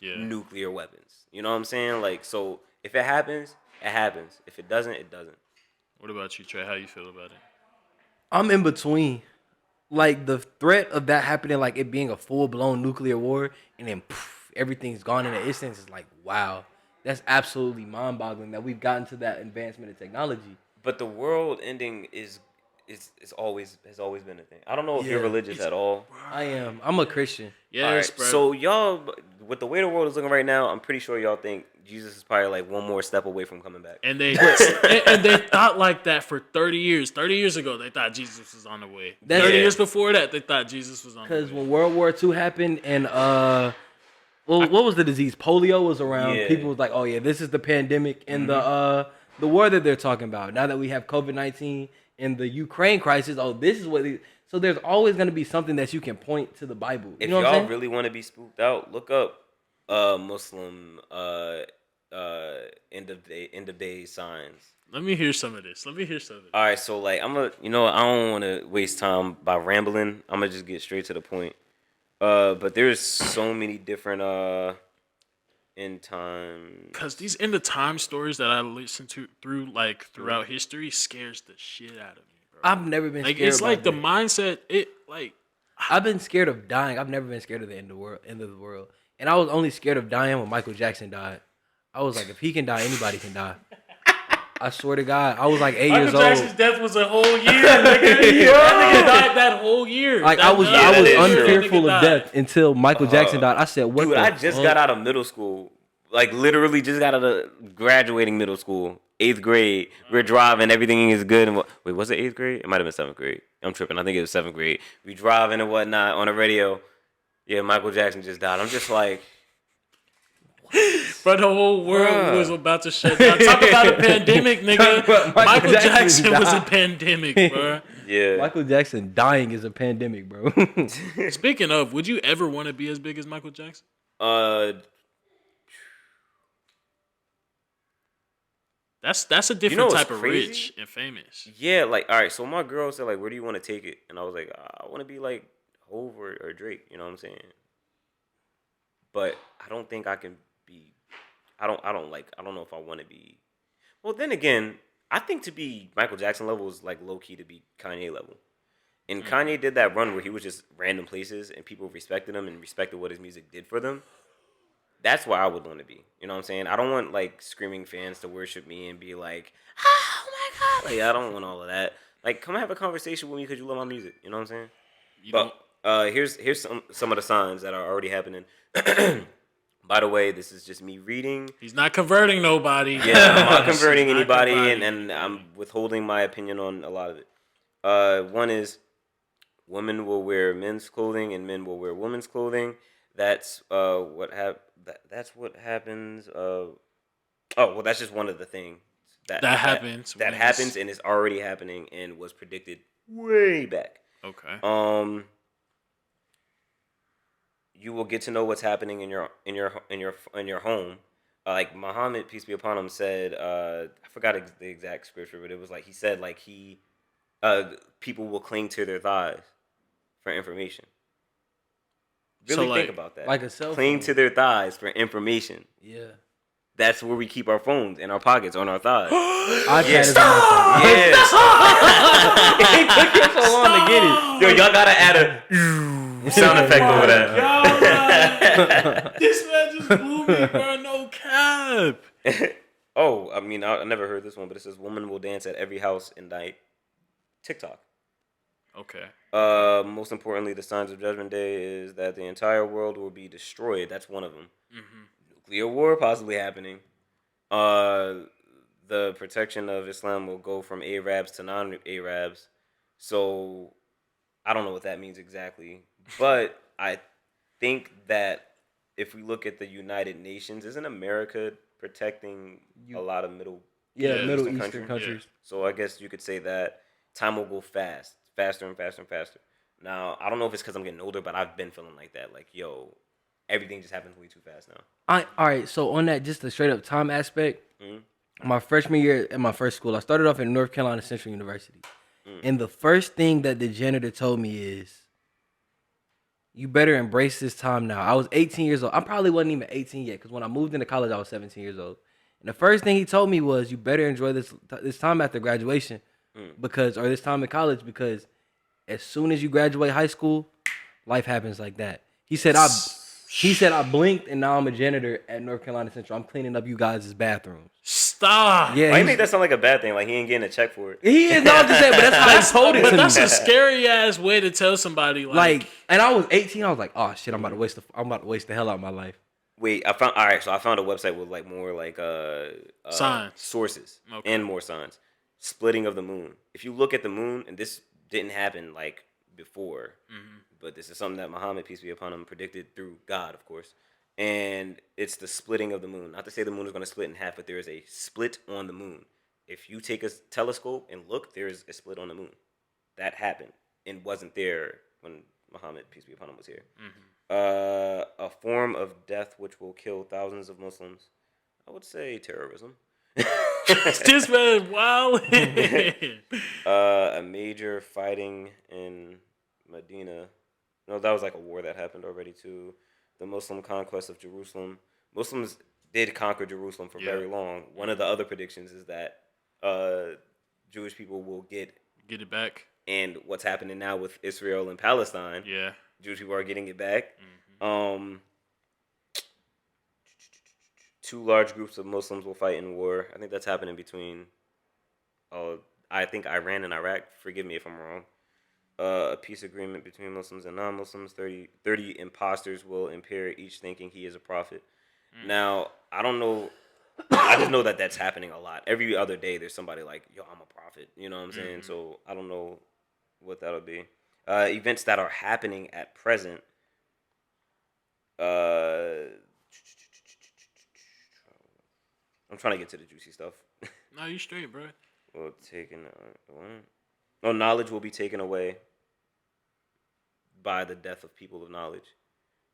Yeah. nuclear weapons. You know what I'm saying? Like, so if it happens, it happens. If it doesn't, it doesn't. What about you, Trey? How you feel about it? I'm in between. Like the threat of that happening, like it being a full blown nuclear war, and then poof, everything's gone in an instant. Is like, wow, that's absolutely mind boggling that we've gotten to that advancement in technology. But the world ending is always has always been a thing. I don't know if you're Yeah. religious at all. I am. I'm a Christian. Yes, All right, bro. so y'all, with the way the world is looking right now, I'm pretty sure y'all think Jesus is probably like one more step away from coming back. and they and they thought like that for 30 years. 30 years ago, they thought Jesus was on the way. That's- 30 Yeah. years before that, they thought Jesus was on the way. Because when World War II happened and well, what was the disease? Polio was around. Yeah. People was like, oh yeah, this is the pandemic and the war that they're talking about. Now that we have COVID-19 and the Ukraine crisis, oh, this is what. So there's always going to be something that you can point to the Bible. You If know what I'm y'all saying? really want to be spooked out, look up Muslim end of day signs. Let me hear some of this. All right, so like I don't want to waste time by rambling. I'm gonna just get straight to the point. But there's so many different end time. Because these end of time stories that I listen to throughout history scares the shit out of me, bro. I've never been Like scared. it's like the about mindset. I've been scared of dying. I've never been scared of the end of the world. And I was only scared of dying when Michael Jackson died. I was like, if he can die, anybody can die. I swear to God, I was like 8 years Michael Jackson's old. death was a whole year. Nigga. That nigga died that whole year. Like That I was that is true. unfearful nigga of died. death until Michael Jackson died. I said, "What Dude, the I just fuck? got out of middle school. Like literally just got out of graduating middle school. 8th grade. We're driving, everything is good. And wait, was it 8th grade? It might have been 7th grade. I'm tripping. I think it was 7th grade. We driving and whatnot on the radio. Yeah, Michael Jackson just died. I'm just like, But the whole world was about to shut down. Talk about a pandemic, nigga. Michael Jackson was a pandemic, bro. Yeah. Michael Jackson dying is a pandemic, bro. Speaking of, would you ever want to be as big as Michael Jackson? That's a different type of crazy? rich and famous. Yeah, like, all right, so my girl said, like, where do you want to take it? And I was like, I want to be like Hov or Drake, you know what I'm saying? But I don't think I can be, I don't know if I want to be. Well, then again, I think to be Michael Jackson level is like low key to be Kanye level. And Kanye did that run where he was just random places and people respected him and respected what his music did for them. That's where I would want to be. You know what I'm saying? I don't want like screaming fans to worship me and be like, oh my God. Like, I don't want all of that. Like, come have a conversation with me because you love my music. You know what I'm saying? Here's some of the signs that are already happening. By the way, this is just me reading. He's not converting nobody. Yeah, I'm not converting anybody, and I'm withholding my opinion on a lot of it. One is women will wear men's clothing and men will wear women's clothing. That's that's what happens. That's just one of the things that happens. That happens and is already happening and was predicted way back. Okay. You will get to know what's happening in your home. Like Muhammad, peace be upon him, said. I forgot the exact scripture, but it was like he said, like people will cling to their thighs for information. Really think about that. Like a cell phone. Cling to their thighs for information. Yeah. That's where we keep our phones in our pockets on our thighs. iPad is on my phone. Yes. It took you so long to get it. Yo, y'all gotta add a sound effect over that. This man just blew me, bro. No cap. Oh, I mean, I never heard this one, but it says woman will dance at every house in night. TikTok. Okay. Most importantly, the signs of Judgment Day is that the entire world will be destroyed. That's one of them. Mm-hmm. Nuclear war possibly happening. The protection of Islam will go from Arabs to non-Arabs. So I don't know what that means exactly, but I think that if we look at the United Nations, isn't America protecting a lot of Middle Eastern countries? Yeah. So I guess you could say that time will go faster and faster and faster. Now, I don't know if it's because I'm getting older, but I've been feeling like that. Like, yo, everything just happens way too fast now. All right, so on that, just the straight up time aspect, my freshman year at my first school, I started off at North Carolina Central University. And the first thing that the janitor told me is, you better embrace this time now. I was 18 years old. I probably wasn't even 18 yet, because when I moved into college, I was 17 years old. And the first thing he told me was, you better enjoy this time after graduation, this time in college, because as soon as you graduate high school, life happens like that. He said I blinked and now I'm a janitor at North Carolina Central. I'm cleaning up you guys' bathrooms. Stop. Yeah, why you make that sound like a bad thing? Like he ain't getting a check for it. He is not just saying, but that's how he told it to me. But that's a scary ass way to tell somebody. Like, and I was 18. I was like, oh shit, I'm about to waste the hell out of my life. Wait, I found a website with like more like signs, sources, and more signs. Splitting of the moon. If you look at the moon, and this didn't happen like before, but this is something that Muhammad, peace be upon him, predicted through God, of course. And it's the splitting of the moon. Not to say the moon is going to split in half, but there is a split on the moon. If you take a telescope and look, there is a split on the moon. That happened and wasn't there when Muhammad, peace be upon him, was here. A form of death which will kill thousands of Muslims. I would say terrorism. This man, wow. A major fighting in Medina. No, that was like a war that happened already too. The Muslim conquest of Jerusalem. Muslims did conquer Jerusalem for very long. One of the other predictions is that Jewish people will get it back. And what's happening now with Israel and Palestine. Yeah. Jewish people are getting it back. Two large groups of Muslims will fight in war. I think that's happening between, I think Iran and Iraq. Forgive me if I'm wrong. A peace agreement between Muslims and non-Muslims. 30 imposters will appear, each thinking he is a prophet. Now, I don't know. I just know that that's happening a lot. Every other day, there's somebody like, yo, I'm a prophet. You know what I'm saying? So I don't know what that'll be. Events that are happening at present. I'm trying to get to the juicy stuff. No, you straight, bro. Well, knowledge will be taken away by the death of people of knowledge.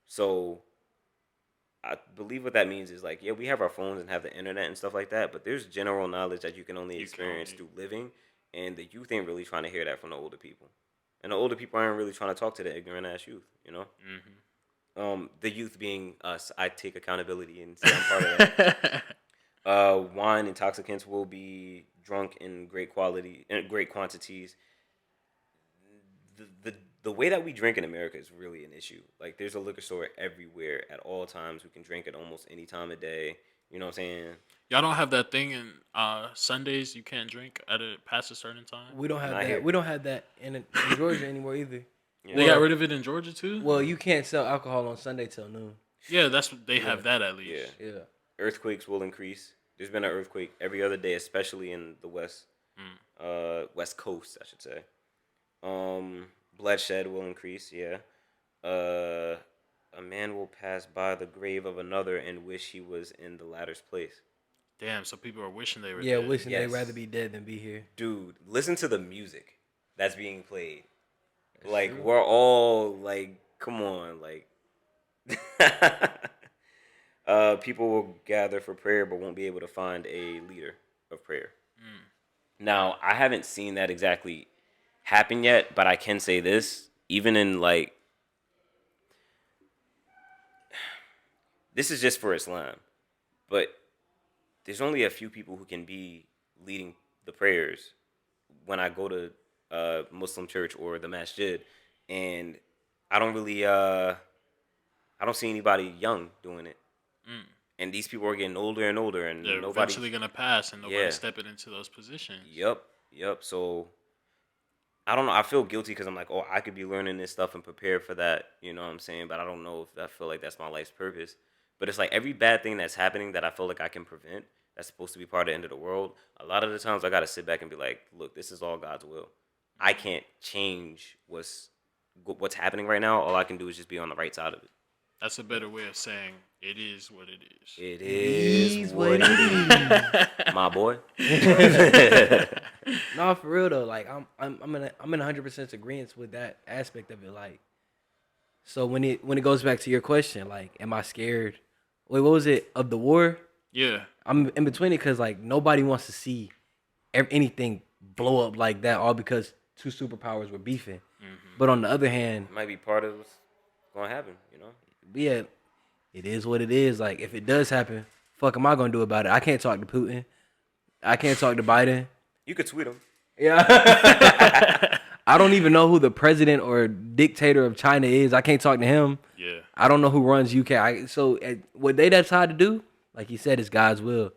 So I believe what that means is like, yeah, we have our phones and have the internet and stuff like that, but there's general knowledge that you can only experience through living, and the youth ain't really trying to hear that from the older people. And the older people aren't really trying to talk to the ignorant ass youth, you know? Mm-hmm. The youth being us. I take accountability and say I'm part of that. Wine intoxicants will be drunk in great quantities. The way that we drink in America is really an issue. Like, there's a liquor store everywhere at all times. We can drink at almost any time of day. You know what I'm saying? Y'all don't have that thing in Sundays. You can't drink past a certain time. We don't have that. We don't have that in Georgia anymore either. Yeah. They got rid of it in Georgia too. Well, you can't sell alcohol on Sunday till noon. Yeah, that's what they have that at least. Yeah. Earthquakes will increase. There's been an earthquake every other day, especially in the West Coast, I should say. Bloodshed will increase. Yeah. A man will pass by the grave of another and wish he was in the latter's place. Damn, so people are wishing they were dead. Yeah, wishing they'd rather be dead than be here. Dude, listen to the music that's being played. That's like, true. We're all, like, come on, like. People will gather for prayer but won't be able to find a leader of prayer. Now, I haven't seen that exactly happen yet, but I can say this. Even in, like, this is just for Islam, but there's only a few people who can be leading the prayers when I go to Muslim church or the masjid, and I don't really, I don't see anybody young doing it. And these people are getting older and older, and they're eventually gonna pass, and nobody's stepping into those positions. Yep. So I don't know. I feel guilty because I'm like, oh, I could be learning this stuff and prepare for that. You know what I'm saying? But I don't know if I feel like that's my life's purpose. But it's like every bad thing that's happening that I feel like I can prevent, that's supposed to be part of the end of the world. A lot of the times I got to sit back and be like, look, this is all God's will. I can't change what's happening right now. All I can do is just be on the right side of it. That's a better way of saying it is what it is. It is what it is. My boy. No, for real though. Like I'm in 100% agreement with that aspect of it. Like, so when it goes back to your question, like, am I scared? Wait, what was it of the war? Yeah, I'm in between it because like nobody wants to see anything blow up like that, all because two superpowers were beefing. Mm-hmm. But on the other hand, it might be part of what's gonna happen, you know? Yeah, it is what it is. Like, if it does happen, fuck am I gonna do about it? I can't talk to Putin. I can't talk to Biden. You could tweet him. Yeah. I don't even know who the president or dictator of China is. I can't talk to him. Yeah. I don't know who runs UK. So what they decide to do, like he said, is God's will.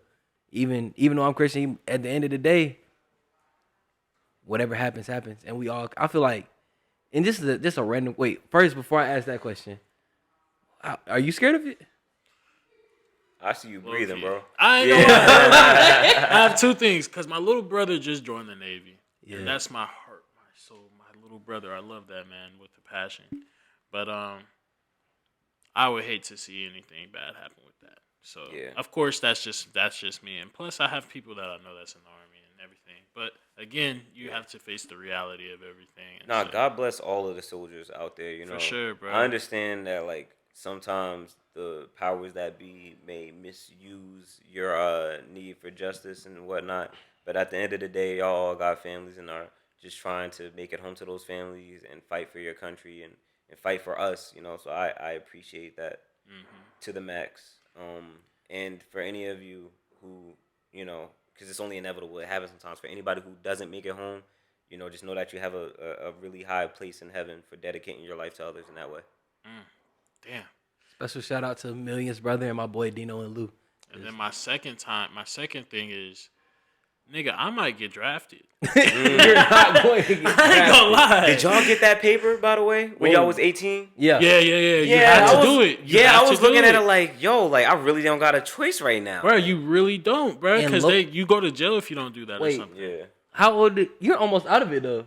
Even though I'm Christian, at the end of the day, whatever happens, happens. And we all, I feel like, and this is just a random, wait, first, before I ask that question, are you scared of it? I see you breathing, bro. I know. I have two things, because my little brother just joined the Navy. Yeah. And that's my heart, my soul, my little brother. I love that man with the passion. But I would hate to see anything bad happen with that. So, of course, that's just me. And plus, I have people that I know that's in the Army and everything. But, again, you have to face the reality of everything. Nah, so, God bless all of the soldiers out there, you know. For sure, bro. I understand that, like, sometimes the powers that be may misuse your need for justice and whatnot. But at the end of the day, y'all all got families and are just trying to make it home to those families and fight for your country and fight for us, you know. So I appreciate that to the max. And for any of you who, you know, because it's only inevitable, it happens sometimes. For anybody who doesn't make it home, you know, just know that you have a really high place in heaven for dedicating your life to others in that way. Damn. Special shout out to Million's brother and my boy Dino and Lou. And then my second thing is, nigga, I might get drafted. You're not going to get drafted. I ain't gonna lie. Did y'all get that paper, by the way, when y'all was 18? Yeah. You had to do it. I was looking at it like, yo, like, I really don't got a choice right now. Bro, you really don't, bro. Because you go to jail if you don't do that or something. Yeah. How old? You're almost out of it, though.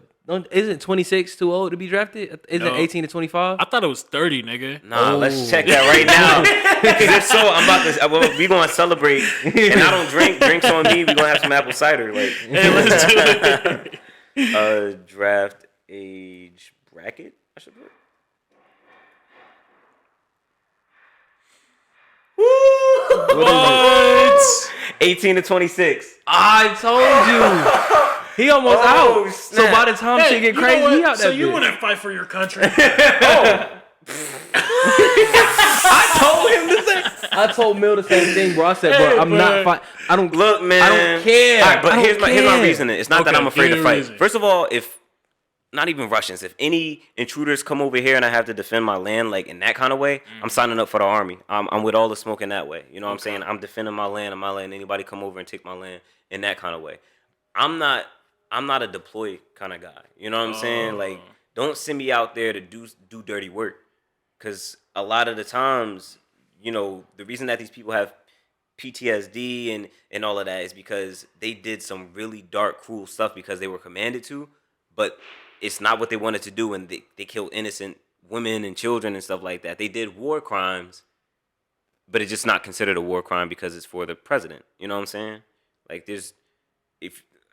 Isn't 26 too old to be drafted? Isn't No. 18 to 25? I thought it was 30, nigga. Nah, let's check that right now. Because if so, I'm about to. We gonna celebrate, and I don't drink. Drinks on me. We gonna have some apple cider. Like, Hey, let's do it. Draft age bracket. I should put. What? 18 to 26. I told you. He almost Oh, out. snap. So by the time shit get you know crazy, what? he out So that you bitch. want to fight for your country? I told him the same. I told Mill the same thing, bro. I said, Hey, bro, I'm bro. not fighting. I don't Look, man. I don't care. All right, but I don't here's my care. reasoning. It's not that Okay, I'm afraid give to me a fight. reason. First of all, if not even Russians, if any intruders come over here and I have to defend my land, like in that kind of way, I'm signing up for the army. I'm with all the smoke in that way. You know what I'm saying? I'm defending my land. I'm not letting anybody come over and take my land in that kind of way. I'm not a deploy kind of guy. You know what I'm saying? Like, don't send me out there to do dirty work. Because a lot of the times, you know, the reason that these people have PTSD and all of that is because they did some really dark, cruel stuff because they were commanded to, but it's not what they wanted to do, and they killed innocent women and children and stuff like that. They did war crimes, but it's just not considered a war crime because it's for the president. You know what I'm saying? Like,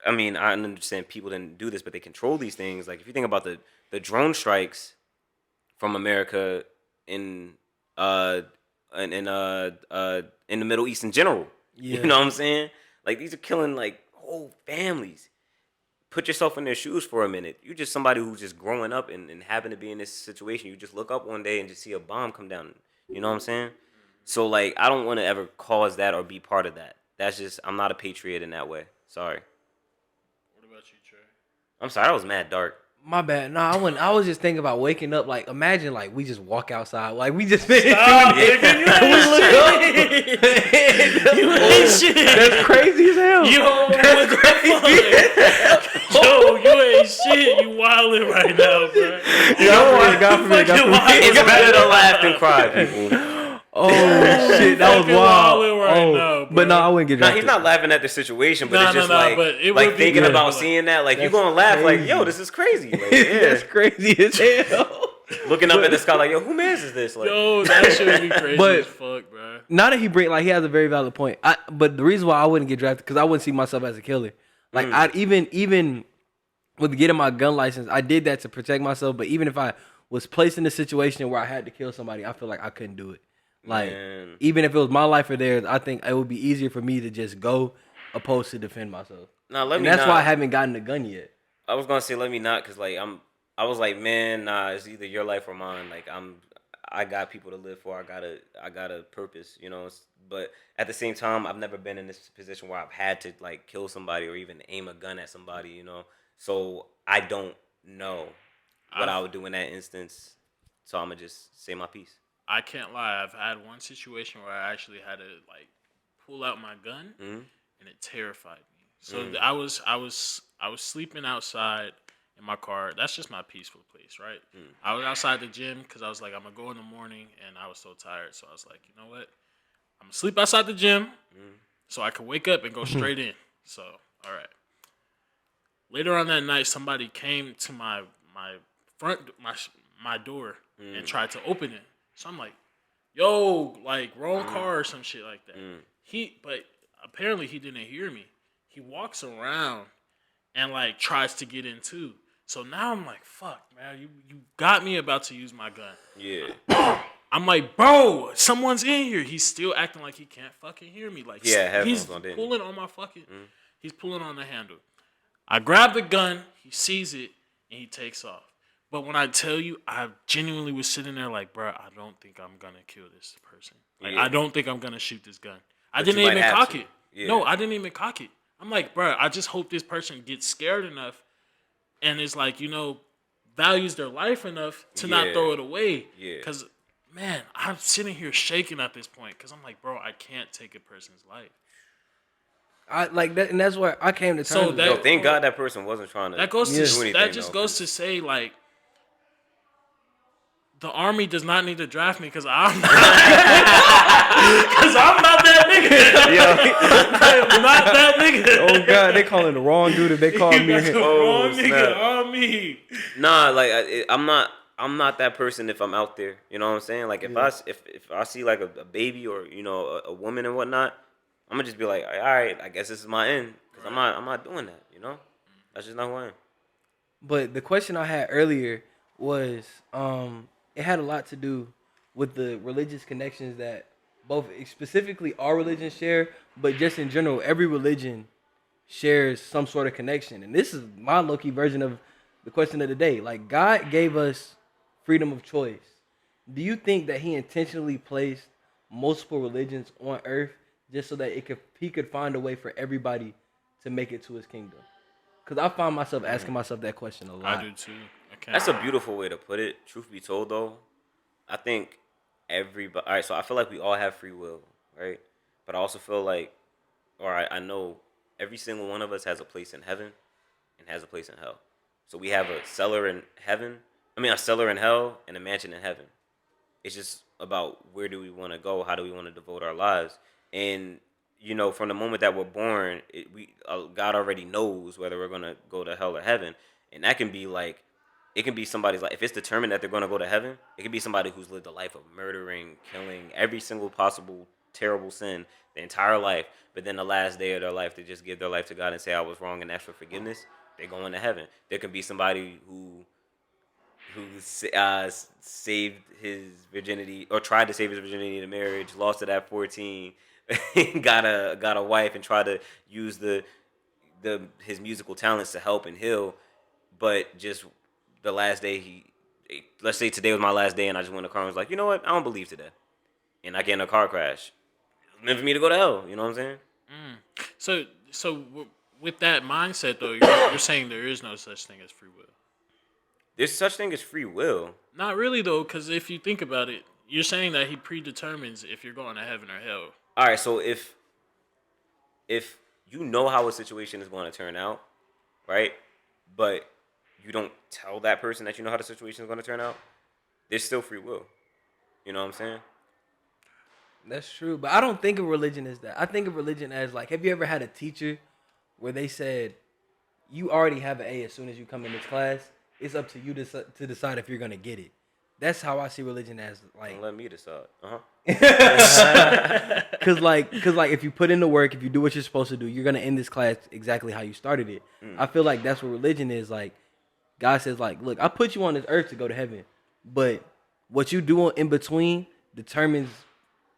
I understand people didn't do this, but they control these things. Like, if you think about the drone strikes from America in the Middle East in general. Yeah. You know what I'm saying? Like, these are killing like whole families. Put yourself in their shoes for a minute. You're just somebody who's just growing up and happen to be in this situation. You just look up one day and just see a bomb come down. You know what I'm saying? So, like, I don't want to ever cause that or be part of that. That's just, I'm not a patriot in that way. Sorry. What about you, Trey? I'm sorry, I was mad dark. My bad. No, I wouldn't. I was just thinking about waking up. Like, imagine, like, we just walk outside. Like, we just been Stop, nigga, you ain't shit. That's crazy as hell. Yo, what the fuck? Yo, you ain't shit. You wildin' right now, bro. God forbid. It's better to laugh than cry, people. Oh, shit. That was fucking wild. wildin' right now, bro. But no, I wouldn't get Nah, drafted. he's not laughing at the situation, but Nah, it's just nah, but it like would be thinking good. about Like, seeing that. Like, you're that's gonna laugh like, crazy. yo, this is crazy. Like, yeah. That's crazy as hell. Looking up at the sky like, yo, who mans is this? Like, Yo, that shit would be crazy But- as fuck, bro. Now that he has a very valid point. But the reason why I wouldn't get drafted, because I wouldn't see myself as a killer. Like, I'd even with getting my gun license, I did that to protect myself. But even if I was placed in a situation where I had to kill somebody, I feel like I couldn't do it. Like, Man. even if it was my life or theirs, I think it would be easier for me to just go opposed to defend myself. nah, And that's why I haven't gotten a gun yet. I was gonna say let me not, cause like I was like, man, nah, it's either your life or mine. Like, I got people to live for. I got a purpose, you know. But at the same time, I've never been in this position where I've had to like kill somebody or even aim a gun at somebody, you know. So I don't know what I would do in that instance. So I'm gonna just say my piece. I can't lie. I've had one situation where I actually had to like pull out my gun, and it terrified me. So I was sleeping outside in my car. That's just my peaceful place, right? I was outside the gym because I was like, I'm gonna go in the morning, and I was so tired. So I was like, you know what? I'm gonna sleep outside the gym, so I can wake up and go straight in. So all right. Later on that night, somebody came to my door and tried to open it. So I'm like, yo, like wrong car or some shit like that. But apparently he didn't hear me. He walks around and like tries to get in too. So now I'm like, fuck, man, you got me about to use my gun. Yeah. I'm like, bro, someone's in here. He's still acting like he can't fucking hear me. Like, Yeah, he's headphones on, didn't pulling on my fucking, he's pulling on the handle. I grab the gun, he sees it, and he takes off. But when I tell you, I genuinely was sitting there like, bro, I don't think I'm going to kill this person. Like, Yeah. I don't think I'm going to shoot this gun. I But didn't you might even have cock to. it. Yeah. No, I didn't even cock it. I'm like, bro, I just hope this person gets scared enough and is like, you know, values their life enough to not Yeah. throw it away. Yeah. Because, man, I'm sitting here shaking at this point because I'm like, bro, I can't take a person's life. I like that, and that's where I came to terms. So with that- Yo, thank God that person wasn't trying to That goes do to anything, that just though, goes 'cause- to say, like, The Army does not need to draft me because I'm not, that nigga. I'm not that nigga. Oh God, they calling the wrong dude if they call me. That's the wrong snap. nigga on me. Nah, like I'm not that person if I'm out there. You know what I'm saying? Like if I see like a baby or a woman and whatnot, I'm gonna just be like, all right, I guess this is my end because I'm not doing that. You know, that's just not who I am. But the question I had earlier was, it had a lot to do with the religious connections that both specifically our religion share, but just in general, every religion shares some sort of connection. And this is my low-key version of the question of the day. Like, God gave us freedom of choice. Do you think that he intentionally placed multiple religions on earth just so that he could find a way for everybody to make it to his kingdom? Because I find myself asking myself that question a lot. I do too. That's a beautiful way to put it. Truth be told, though, I think everybody. All right, so I feel like we all have free will, right? But I also feel like, I know every single one of us has a place in heaven and has a place in hell. So we have a cellar in hell, and a mansion in heaven. It's just about where do we want to go? How do we want to devote our lives? And from the moment that we're born, God already knows whether we're gonna go to hell or heaven, and that can be like. It can be somebody's like, if it's determined that they're going to go to heaven, it can be somebody who's lived a life of murdering, killing, every single possible terrible sin the entire life. But then the last day of their life, they just give their life to God and say, I was wrong and ask for forgiveness. They're going to heaven. There can be somebody who saved his virginity or tried to save his virginity in a marriage, lost it at 14, got a wife and tried to use his musical talents to help and heal, but just the last day let's say today was my last day and I just went in the car and was like, you know what? I don't believe today. And I get in a car crash. It's meant for me to go to hell. You know what I'm saying? So with that mindset, though, you're saying there is no such thing as free will. There's such thing as free will. Not really, though, because if you think about it, you're saying that he predetermines if you're going to heaven or hell. All right, so if you know how a situation is going to turn out, right? But you don't tell that person that you know how the situation is going to turn out, there's still free will. You know what I'm saying? That's true, but I don't think of religion as that. I think of religion as like, have you ever had a teacher where they said, you already have an A as soon as you come in this class. It's up to you to decide if you're going to get it. That's how I see religion as like. Don't let me decide. Cause like if you put in the work, if you do what you're supposed to do, you're gonna end this class exactly how you started it. I feel like that's what religion is. Like God says, like, look, I put you on this earth to go to heaven, but what you do in between determines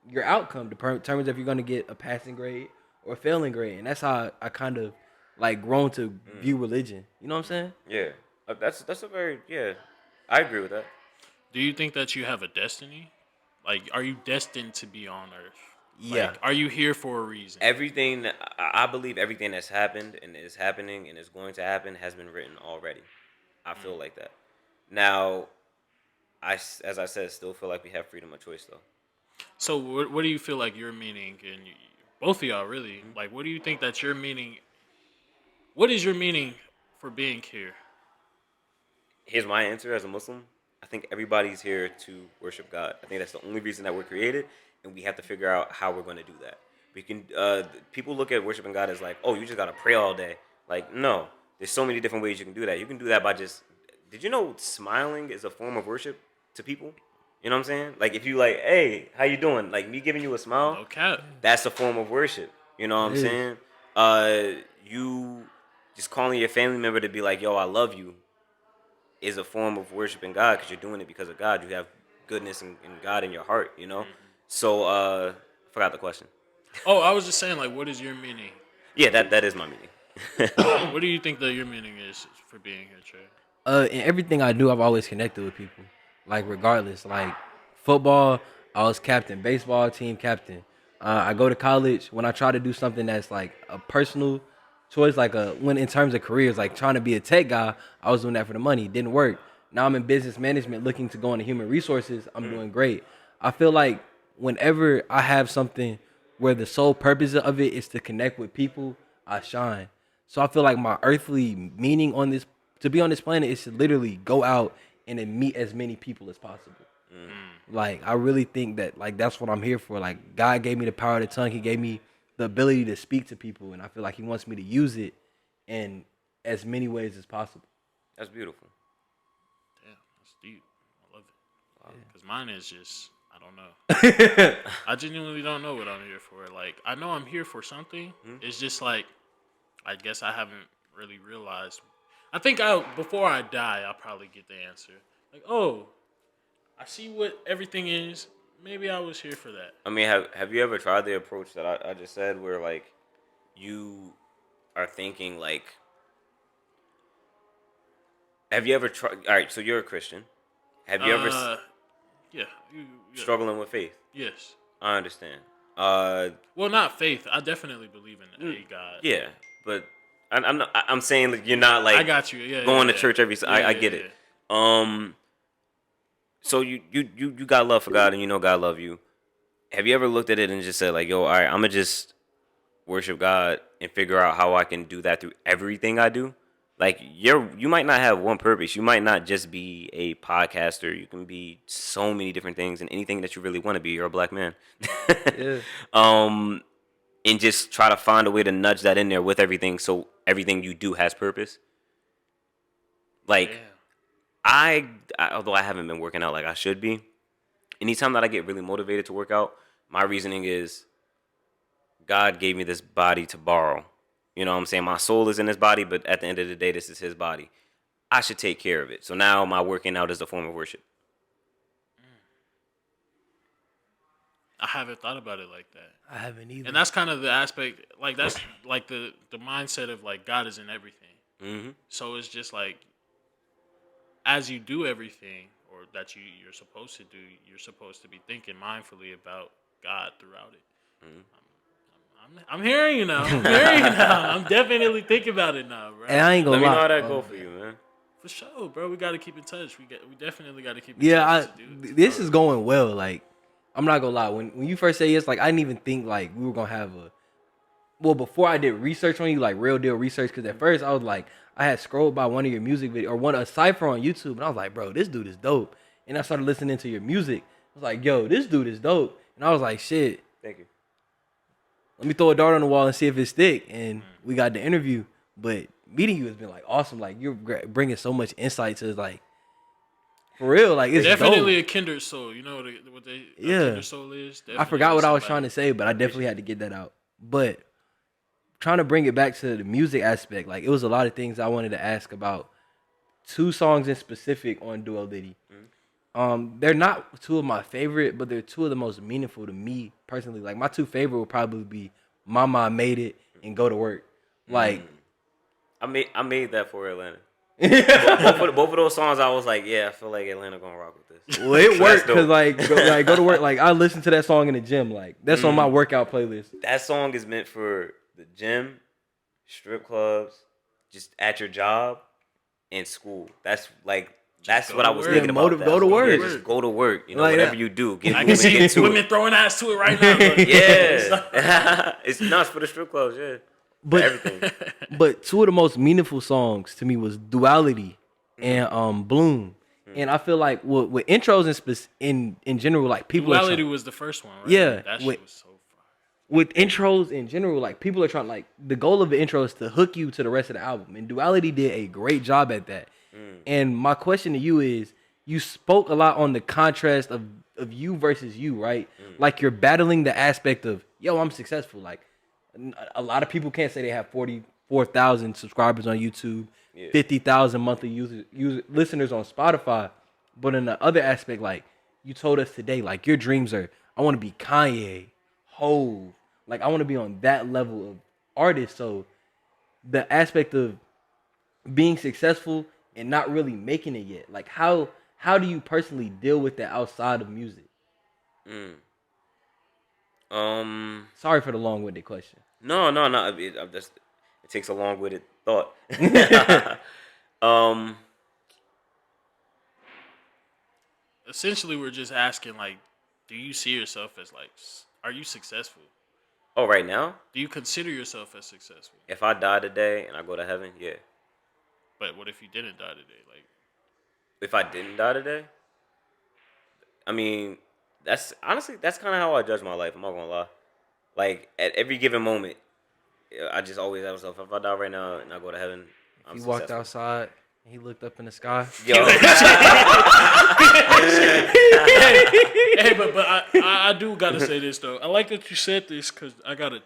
your outcome. Determines if you're gonna get a passing grade or a failing grade, and that's how I kind of like grown to view religion. You know what I'm saying? Yeah, that's a very I agree with that. Do you think that you have a destiny? Like, are you destined to be on Earth? Yeah. Like, are you here for a reason? Everything, I believe everything that's happened and is happening and is going to happen has been written already. I feel like that. Now, as I said, still feel like we have freedom of choice, though. So, what do you feel like your meaning, and both of y'all really, like, what do you think that your meaning, what is your meaning for being here? Here's my answer as a Muslim. I think everybody's here to worship God. I think that's the only reason that we're created, and we have to figure out how we're going to do that. We can. People look at worshiping God as like, oh, you just got to pray all day. Like, no. There's so many different ways you can do that. You can do that by just. Did you know smiling is a form of worship to people? You know what I'm saying? Like, if you like, hey, how you doing? Like, me giving you a smile. Okay. That's a form of worship. You know what I'm saying? You just calling your family member to be like, yo, I love you, is a form of worshiping God because you're doing it because of God. You have goodness in God in your heart, you know? So, I forgot the question. Oh, I was just saying, like, what is your meaning? Yeah, that is my meaning. What do you think that your meaning is for being here, Trey? In everything I do, I've always connected with people. Like, regardless. Like, football, I was captain. Baseball, team captain. I go to college. When I try to do something that's, like, a personal choice, like when in terms of careers, like trying to be a tech guy, I was doing that for the money. It didn't work. Now I'm in business management looking to go into human resources. I'm doing great. I feel like whenever I have something where the sole purpose of it is to connect with people, I shine. So I feel like my earthly meaning to be on this planet is to literally go out and then meet as many people as possible. Like, I really think that, like, that's what I'm here for. Like, God gave me the power of the tongue. He gave me the ability to speak to people, and I feel like he wants me to use it in as many ways as possible. That's beautiful. Damn, that's deep. I love it. Because mine is just, I don't know. I genuinely don't know what I'm here for. Like, I know I'm here for something. It's just like, I guess I haven't really realized. I think before I die, I'll probably get the answer. Like, oh, I see what everything is. Maybe I was here for that. I mean, have you ever tried the approach that I just said, where like you are thinking like, have you ever tried? All right, so you're a Christian. Have you ever Yeah. struggling with faith? Yes. I understand. Well, not faith. I definitely believe in a God. Yeah, but I'm saying like you're not like I got you. Yeah. going to church every. I get it. So you got love for God and you know God love you. Have you ever looked at it and just said like, yo, all right, I'm gonna just worship God and figure out how I can do that through everything I do? Like you might not have one purpose. You might not just be a podcaster. You can be so many different things and anything that you really want to be. You're a black man. Yeah. And just try to find a way to nudge that in there with everything, so everything you do has purpose. Like, although I haven't been working out like I should be, anytime that I get really motivated to work out, my reasoning is God gave me this body to borrow. You know what I'm saying? My soul is in this body, but at the end of the day, this is his body. I should take care of it. So now my working out is a form of worship. I haven't thought about it like that. I haven't either. And that's kind of the aspect, like that's like the mindset of like God is in everything. Mm-hmm. So it's just like, as you do everything, or that you're supposed to do, you're supposed to be thinking mindfully about God throughout it. Mm-hmm. I'm hearing you now. I'm definitely thinking about it now, bro. And I ain't gonna Let me lie. know how that go for you, man. For sure, bro. We got to keep in touch. We definitely got to keep in Yeah, touch. this is going well. Like, I'm not gonna lie. When you first say yes, like, I didn't even think like we were gonna have a. Well, before I did research on you, like real deal research, because at first I was like, I had scrolled by one of your music videos or a cipher on YouTube, and I was like, bro, this dude is dope. And I started listening to your music. I was like, yo, this dude is dope. And I was like, shit. Thank you. Let me throw a dart on the wall and see if it stick. And we got the interview. But meeting you has been like awesome. Like, you're bringing so much insight to like, for real. Like, it's definitely dope. a kindred soul. You know what a Yeah. kindred soul is? I forgot what I was trying to say, but I definitely had to get that out. But trying to bring it back to the music aspect, like, it was a lot of things I wanted to ask about. 2 songs in specific on Duo Diddy. They're not 2 of my favorite, but they're 2 of the most meaningful to me personally. Like, my 2 favorite would probably be Mama I Made It and Go to Work. Like, I made that for Atlanta. both of those songs, I was like, yeah, I feel like Atlanta gonna rock with this. well, it worked because like go to work. Like, I listen to that song in the gym. Like, that's on my workout playlist. That song is meant for the gym, strip clubs, just at your job, and school. That's what I was thinking about. Go to work. Yeah, just go to work. You know, Like whatever that. you do, I can see women throwing ass to it right now. Yeah, it's nuts for the strip clubs. Yeah, but everything. But 2 of the most meaningful songs to me was Duality and Bloom. And I feel like with intros in general, like, people Duality was the first one, right? Yeah, That shit was so fire. with intros in general, like, people are trying, like, the goal of the intro is to hook you to the rest of the album. And Duality did a great job at that. And my question to you is, you spoke a lot on the contrast of you versus you, right? Like, you're battling the aspect of, yo, I'm successful. Like, a lot of people can't say they have 44,000 subscribers on YouTube, 50,000 monthly listeners on Spotify. But in the other aspect, like, you told us today, like, your dreams are, I want to be Kanye, Hove. Like, I want to be on that level of artist. So the aspect of being successful and not really making it yet, like, how do you personally deal with that outside of music? Sorry for the long-winded question. No. It takes a long-winded thought. Essentially, we're just asking, like, do you see yourself as, like, are you successful? Oh, right now? Do you consider yourself as successful? If I die today and I go to heaven, yeah. But what if you didn't die today? Like, if I didn't die today, I mean, that's kind of how I judge my life. I'm not gonna lie. Like at every given moment, I just always ask myself, if I die right now and I go to heaven, If I'm he successful. walked outside and he looked up in the sky. Yo. Hey, but I do gotta say this though. I like that you said this because I got a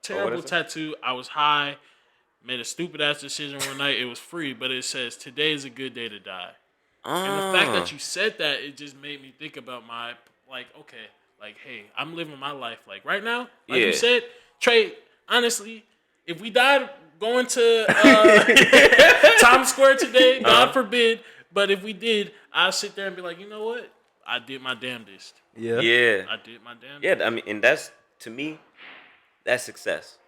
terrible tattoo. I was high, made a stupid ass decision one night. It was free, but it says today is a good day to die. And the fact that you said that, it just made me think about my hey, I'm living my life like right now. Like you said, Trey. Honestly, if we died going to Times Square today, God forbid, but if we did, I'll sit there and be like, you know what? I did my damnedest. Yeah. I did my damnedest. Yeah, I mean, and that's, to me, that's success.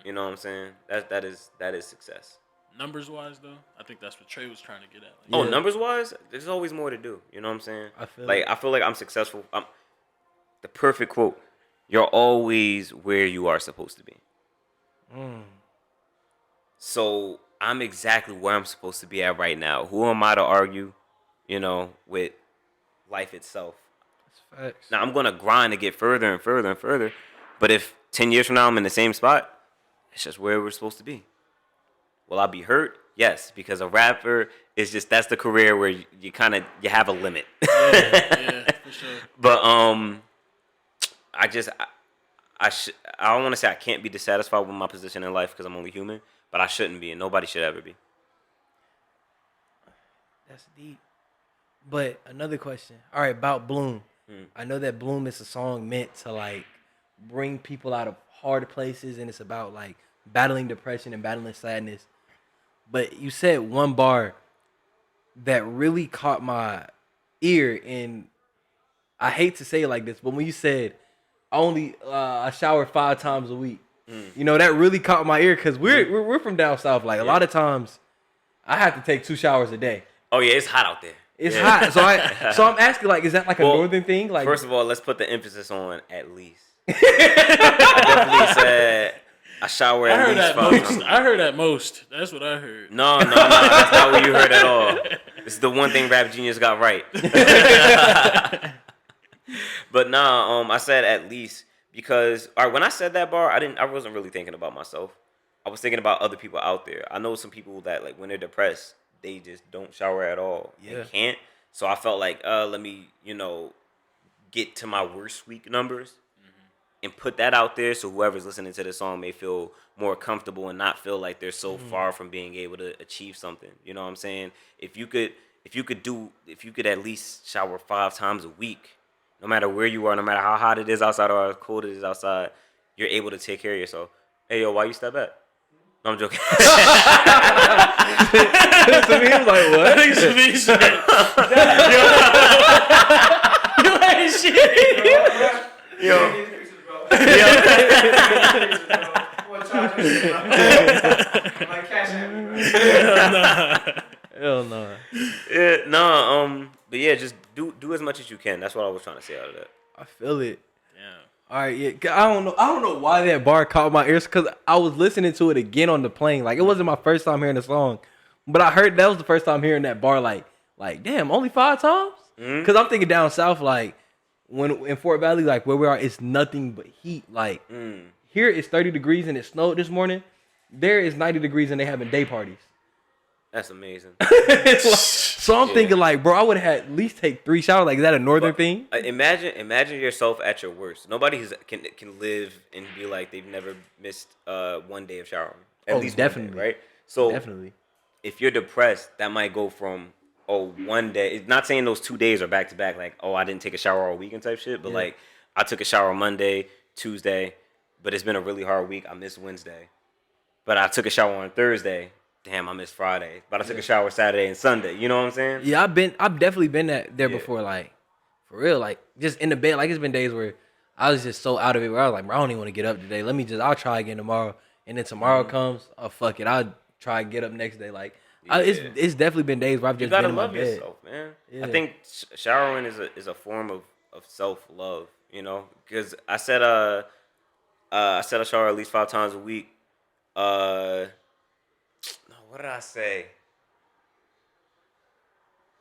You know what I'm saying? That is success. Numbers wise, though, I think that's what Trey was trying to get at. Like, numbers wise, there's always more to do. You know what I'm saying? I feel like I'm successful. The perfect quote: "You're always where you are supposed to be." So I'm exactly where I'm supposed to be at right now. Who am I to argue, with life itself? That's facts. Now I'm gonna grind to get further and further and further. But if 10 years from now I'm in the same spot, it's just where we're supposed to be. Will I be hurt? Yes, because a rapper is that's the career where you have a limit. Yeah, for sure. But I don't want to say I can't be dissatisfied with my position in life because I'm only human, but I shouldn't be, and nobody should ever be. That's deep. But another question. All right, about Bloom. I know that Bloom is a song meant to like bring people out of hard places, and it's about like battling depression and battling sadness. But you said one bar that really caught my ear, and I hate to say it like this, but when you said I shower 5 times a week, that really caught my ear because we're from down south. Like a lot of times, I have to take 2 showers a day. Oh yeah, it's hot out there. It's hot. So I'm asking, like, is that like a northern thing? Like, first of all, let's put the emphasis on at least. I definitely said I shower at least 5 times. I heard at most. That's what I heard. No, that's not what you heard at all. This is the one thing Rap Genius got right. But I said at least because when I said that bar, I wasn't really thinking about myself. I was thinking about other people out there. I know some people that like when they're depressed, they just don't shower at all. Yeah. They can't. So I felt like, let me, get to my worst week numbers and put that out there so whoever's listening to this song may feel more comfortable and not feel like they're so far from being able to achieve something. You know what I'm saying? If you could at least shower 5 times a week, no matter where you are, no matter how hot it is outside or how cold it is outside, you're able to take care of yourself. Hey, yo, why you step back? No, I'm joking. to me, I'm like, what? To me, shit. You ain't shit. Yo. Hell no. Yeah, but yeah, just do as much as you can. That's what I was trying to say out of that. I feel it. Yeah. All right, yeah. I don't know why that bar caught my ears because I was listening to it again on the plane. Like it wasn't my first time hearing the song, but I heard that was the first time hearing that bar. Like damn, only 5 times? Because I'm thinking down south, like when in Fort Valley, like where we are, it's nothing but heat. Like here it's 30 degrees and it snowed this morning. There is 90 degrees and they having day parties. That's amazing. So I'm thinking like, bro, I would have at least take 3 showers. Like, is that a northern thing? Imagine yourself at your worst. Nobody can live and be like they've never missed 1 day of showering. At least definitely, 1 day, right? So definitely, if you're depressed, that might go from 1 day. It's not saying those 2 days are back to back. Like, I didn't take a shower all weekend type shit. But like, I took a shower Monday, Tuesday, but it's been a really hard week. I missed Wednesday, but I took a shower on Thursday. Damn, I missed Friday, but I took a shower Saturday and Sunday. You know what I'm saying? Yeah, I've definitely been there before. Like, for real, like just in the bed. Like it's been days where I was just so out of it. Where I was like, bro, I don't even want to get up today. I'll try again tomorrow. And then tomorrow comes, fuck it, I'll try and get up next day. Like, it's definitely been days where I've just been in my bed. You gotta love yourself, man. Yeah. I think showering is a form of self love. Because I said I shower at least 5 times a week. What did I say?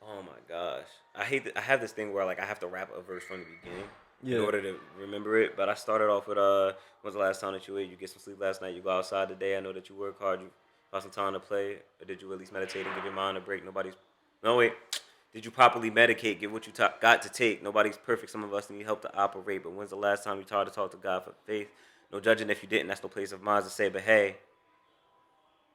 Oh my gosh, I have this thing where like I have to rap a verse from the beginning in order to remember it. But I started off with when's the last time that you ate? You get some sleep last night. You go outside today. I know that you work hard. You got some time to play. Or did you at least meditate and give your mind a break? No wait. Did you properly medicate? Get what you got to take. Nobody's perfect. Some of us need help to operate. But when's the last time you tried to talk to God for faith? No judging if you didn't. That's no place of mine to say. But hey.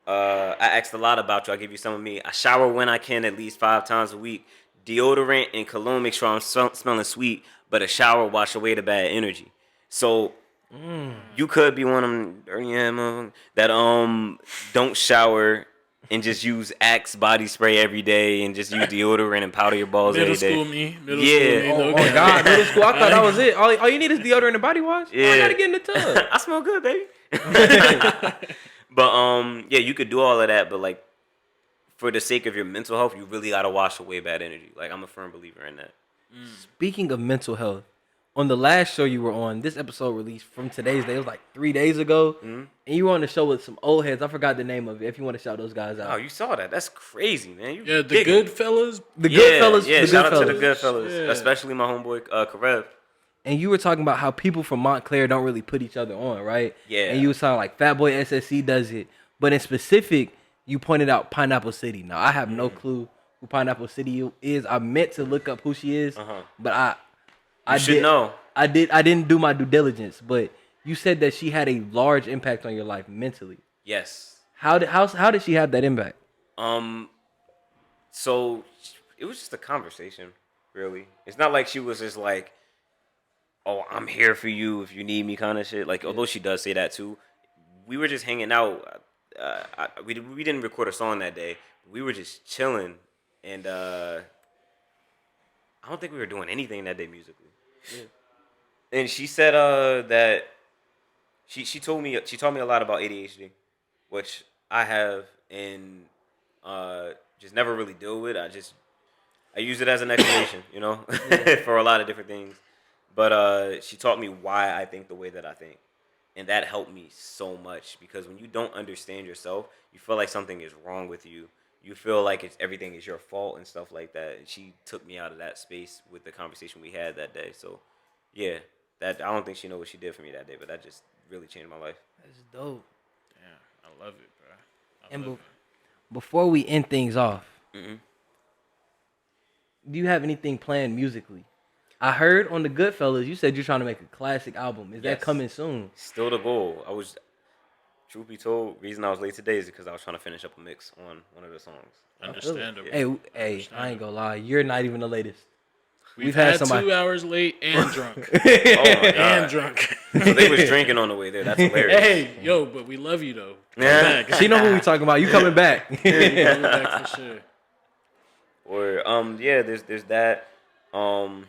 I asked a lot about you. I'll give you some of me. I shower when I can at least 5 times a week. Deodorant and cologne make sure I'm smelling sweet, but a shower wash away the bad energy. So you could be one of them dirty that don't shower and just use Axe body spray every day and just use deodorant and powder your balls every day. Middle school me. Oh God, middle school. I thought that was it. All you need is deodorant and body wash. Yeah. I gotta get in the tub. I smell good, baby. But yeah, you could do all of that, but like for the sake of your mental health, you really gotta wash away bad energy. Like I'm a firm believer in that. Speaking of mental health, on the last show you were on, this episode released from today's day. It was like 3 days ago, and you were on the show with some old heads. I forgot the name of it. If you want to shout those guys out. Oh, you saw that? That's crazy, man. Yeah, the good fellas. The good fellas. Yeah, the shout good out fellas. to the good fellas, Yeah. especially my homeboy Karev. And you were talking about how people from Montclair don't really put each other on, right? Yeah. And you were talking like Fatboy SSC does it, but in specific, you pointed out Pineapple City. Now I have no clue who Pineapple City is. I meant to look up who she is, but I should know. I didn't do my due diligence, but you said that she had a large impact on your life mentally. Yes. How did she have that impact? So it was just a conversation, really. It's not like she was just like, "Oh, I'm here for you if you need me," kind of shit. Like, although she does say that too, we were just hanging out. We didn't record a song that day. We were just chilling, and I don't think we were doing anything that day musically. Yeah. And she said that she taught me a lot about ADHD, which I have and just never really deal with. I use it as an explanation, you know, for a lot of different things. But she taught me why I think the way that I think. And that helped me so much because when you don't understand yourself, you feel like something is wrong with you. You feel like everything is your fault and stuff like that. And she took me out of that space with the conversation we had that day. So, yeah, that I don't think she knew what she did for me that day, but that just really changed my life. That's dope. Yeah, I love it, bro. And before we end things off, do you have anything planned musically? I heard on the Goodfellas, you said you're trying to make a classic album. Is that coming soon? Still the goal. Truth be told, reason I was late today is because I was trying to finish up a mix on one of the songs. Understandable. Hey, I ain't gonna lie. You're not even the latest. We've had somebody 2 hours late and drunk. Oh my God. And drunk. So they was drinking on the way there. That's hilarious. Hey, yo, but we love you though. Yeah. She know who we talking about. You coming back? Yeah, coming back for sure. Or yeah, there's that. So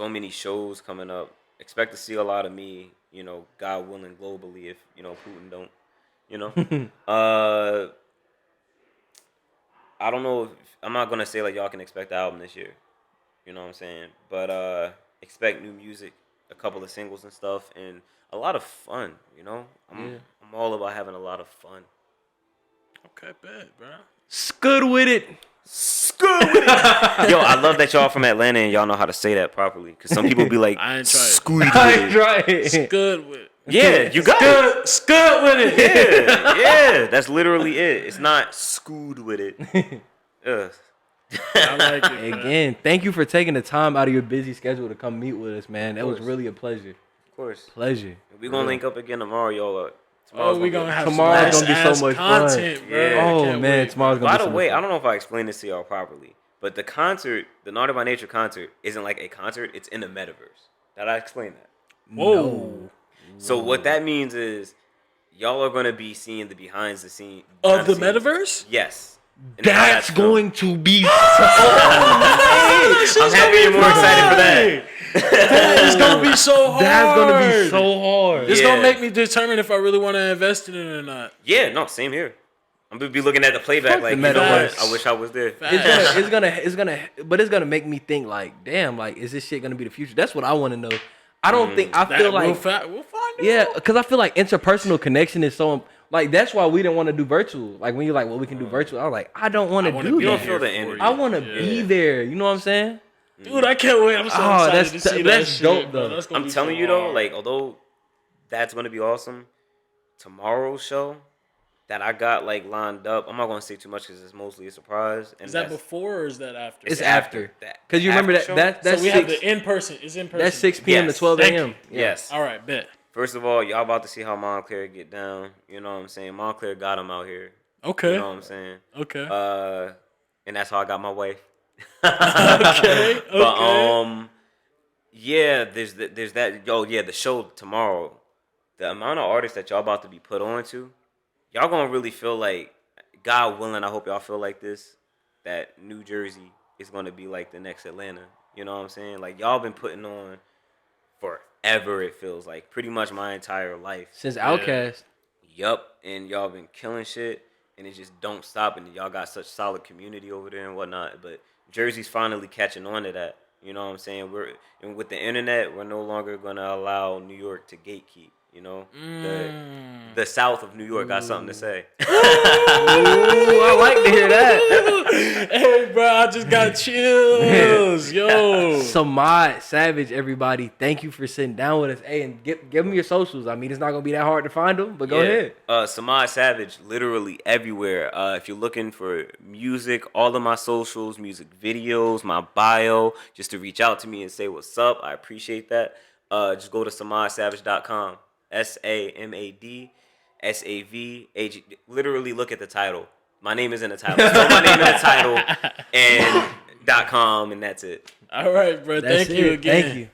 many shows coming up. Expect to see a lot of me, you know, God willing, globally, if, you know, Putin don't, you know. I don't know I'm not gonna say like y'all can expect the album this year. You know what I'm saying? But expect new music, a couple of singles and stuff, and a lot of fun, you know? I'm all about having a lot of fun. Okay, bet, bro. Scoot with it. Yo, I love that y'all from Atlanta and y'all know how to say that properly. Because some people be like, I ain't tried it. Scoot with it. Yeah, you got it. Scoot with it. Yeah, that's literally it. It's not scooed with it. I like it. Again, thank you for taking the time out of your busy schedule to come meet with us, man. That was really a pleasure. Of course. Pleasure. We're going to link up again tomorrow, y'all. We're going to have tomorrow's some gonna be so much content, fun. Bro. Yeah. Oh, man, wait. tomorrow's going to be By so the way, much fun. I don't know if I explained this to y'all properly, but the concert, the Naughty by Nature concert, isn't like a concert. It's in the metaverse. Did I explain that? Whoa. No. So what that means is y'all are going to be seeing the behind the scenes. Of the metaverse? Yes. And That's going to be so I'm happy you're more excited for that. That is going to be so hard. That's going to be so hard. It's going to make me determine if I really want to invest in it or not. Yeah, no, same here. I'm going to be looking at the playback like, the you know metaverse. what? I wish I was there. It's gonna make me think like, damn, like, is this shit gonna be the future? That's what I want to know. I don't think I feel like we'll find out. yeah, because I feel like interpersonal connection is so Like that's why we didn't want to do virtual. Like when you're like, well, we can do virtual. I was like, I don't want to do You don't that. feel the energy. I want to be there. You know what I'm saying? Dude, I can't wait. I'm so excited to see that that's shit, dope, bro. though. That's gonna I'm be telling so you though, hard. like although that's gonna be awesome, tomorrow's show that I got like lined up. I'm not gonna say too much because it's mostly a surprise. And Is that before or is that after? It's after after. that. Because you remember After that so that's we have 6, the in person. It's in person. that's 6 p.m. Yes. to 12 Thank a.m. you. Yeah. Yes. All right, bet. First of all, y'all about to see how Montclair get down. You know what I'm saying? Montclair got him out here. Okay. You know what I'm saying? Okay. And that's how I got my wife. Okay. But yeah, there's that. Yo, yeah, the show tomorrow. The amount of artists that y'all about to be put on to, y'all gonna really feel like, God willing, I hope y'all feel like this, that New Jersey is gonna be like the next Atlanta. You know what I'm saying? Like y'all been putting on forever. It feels like pretty much my entire life. Since Outkast. Yup, and y'all been killing shit, and it just don't stop. And y'all got such solid community over there and whatnot. But Jersey's finally catching on to that. You know what I'm saying? And with the internet, we're no longer gonna allow New York to gatekeep. You know, the South of New York got something to say. Ooh, I like to hear that. Hey, bro, I just got chills. Yo. Samad Savage, everybody, thank you for sitting down with us. Hey, and give me your socials. I mean, it's not gonna be that hard to find them, but go ahead. Samad Savage, literally everywhere. If you're looking for music, all of my socials, music videos, my bio, just to reach out to me and say what's up. I appreciate that. Just go to samadsavage.com. SAMADSAVH. Literally look at the title. My name is in the title. Throw my name in the title and .com, and that's it. All right, bro. That's Thank you it. again. Thank you.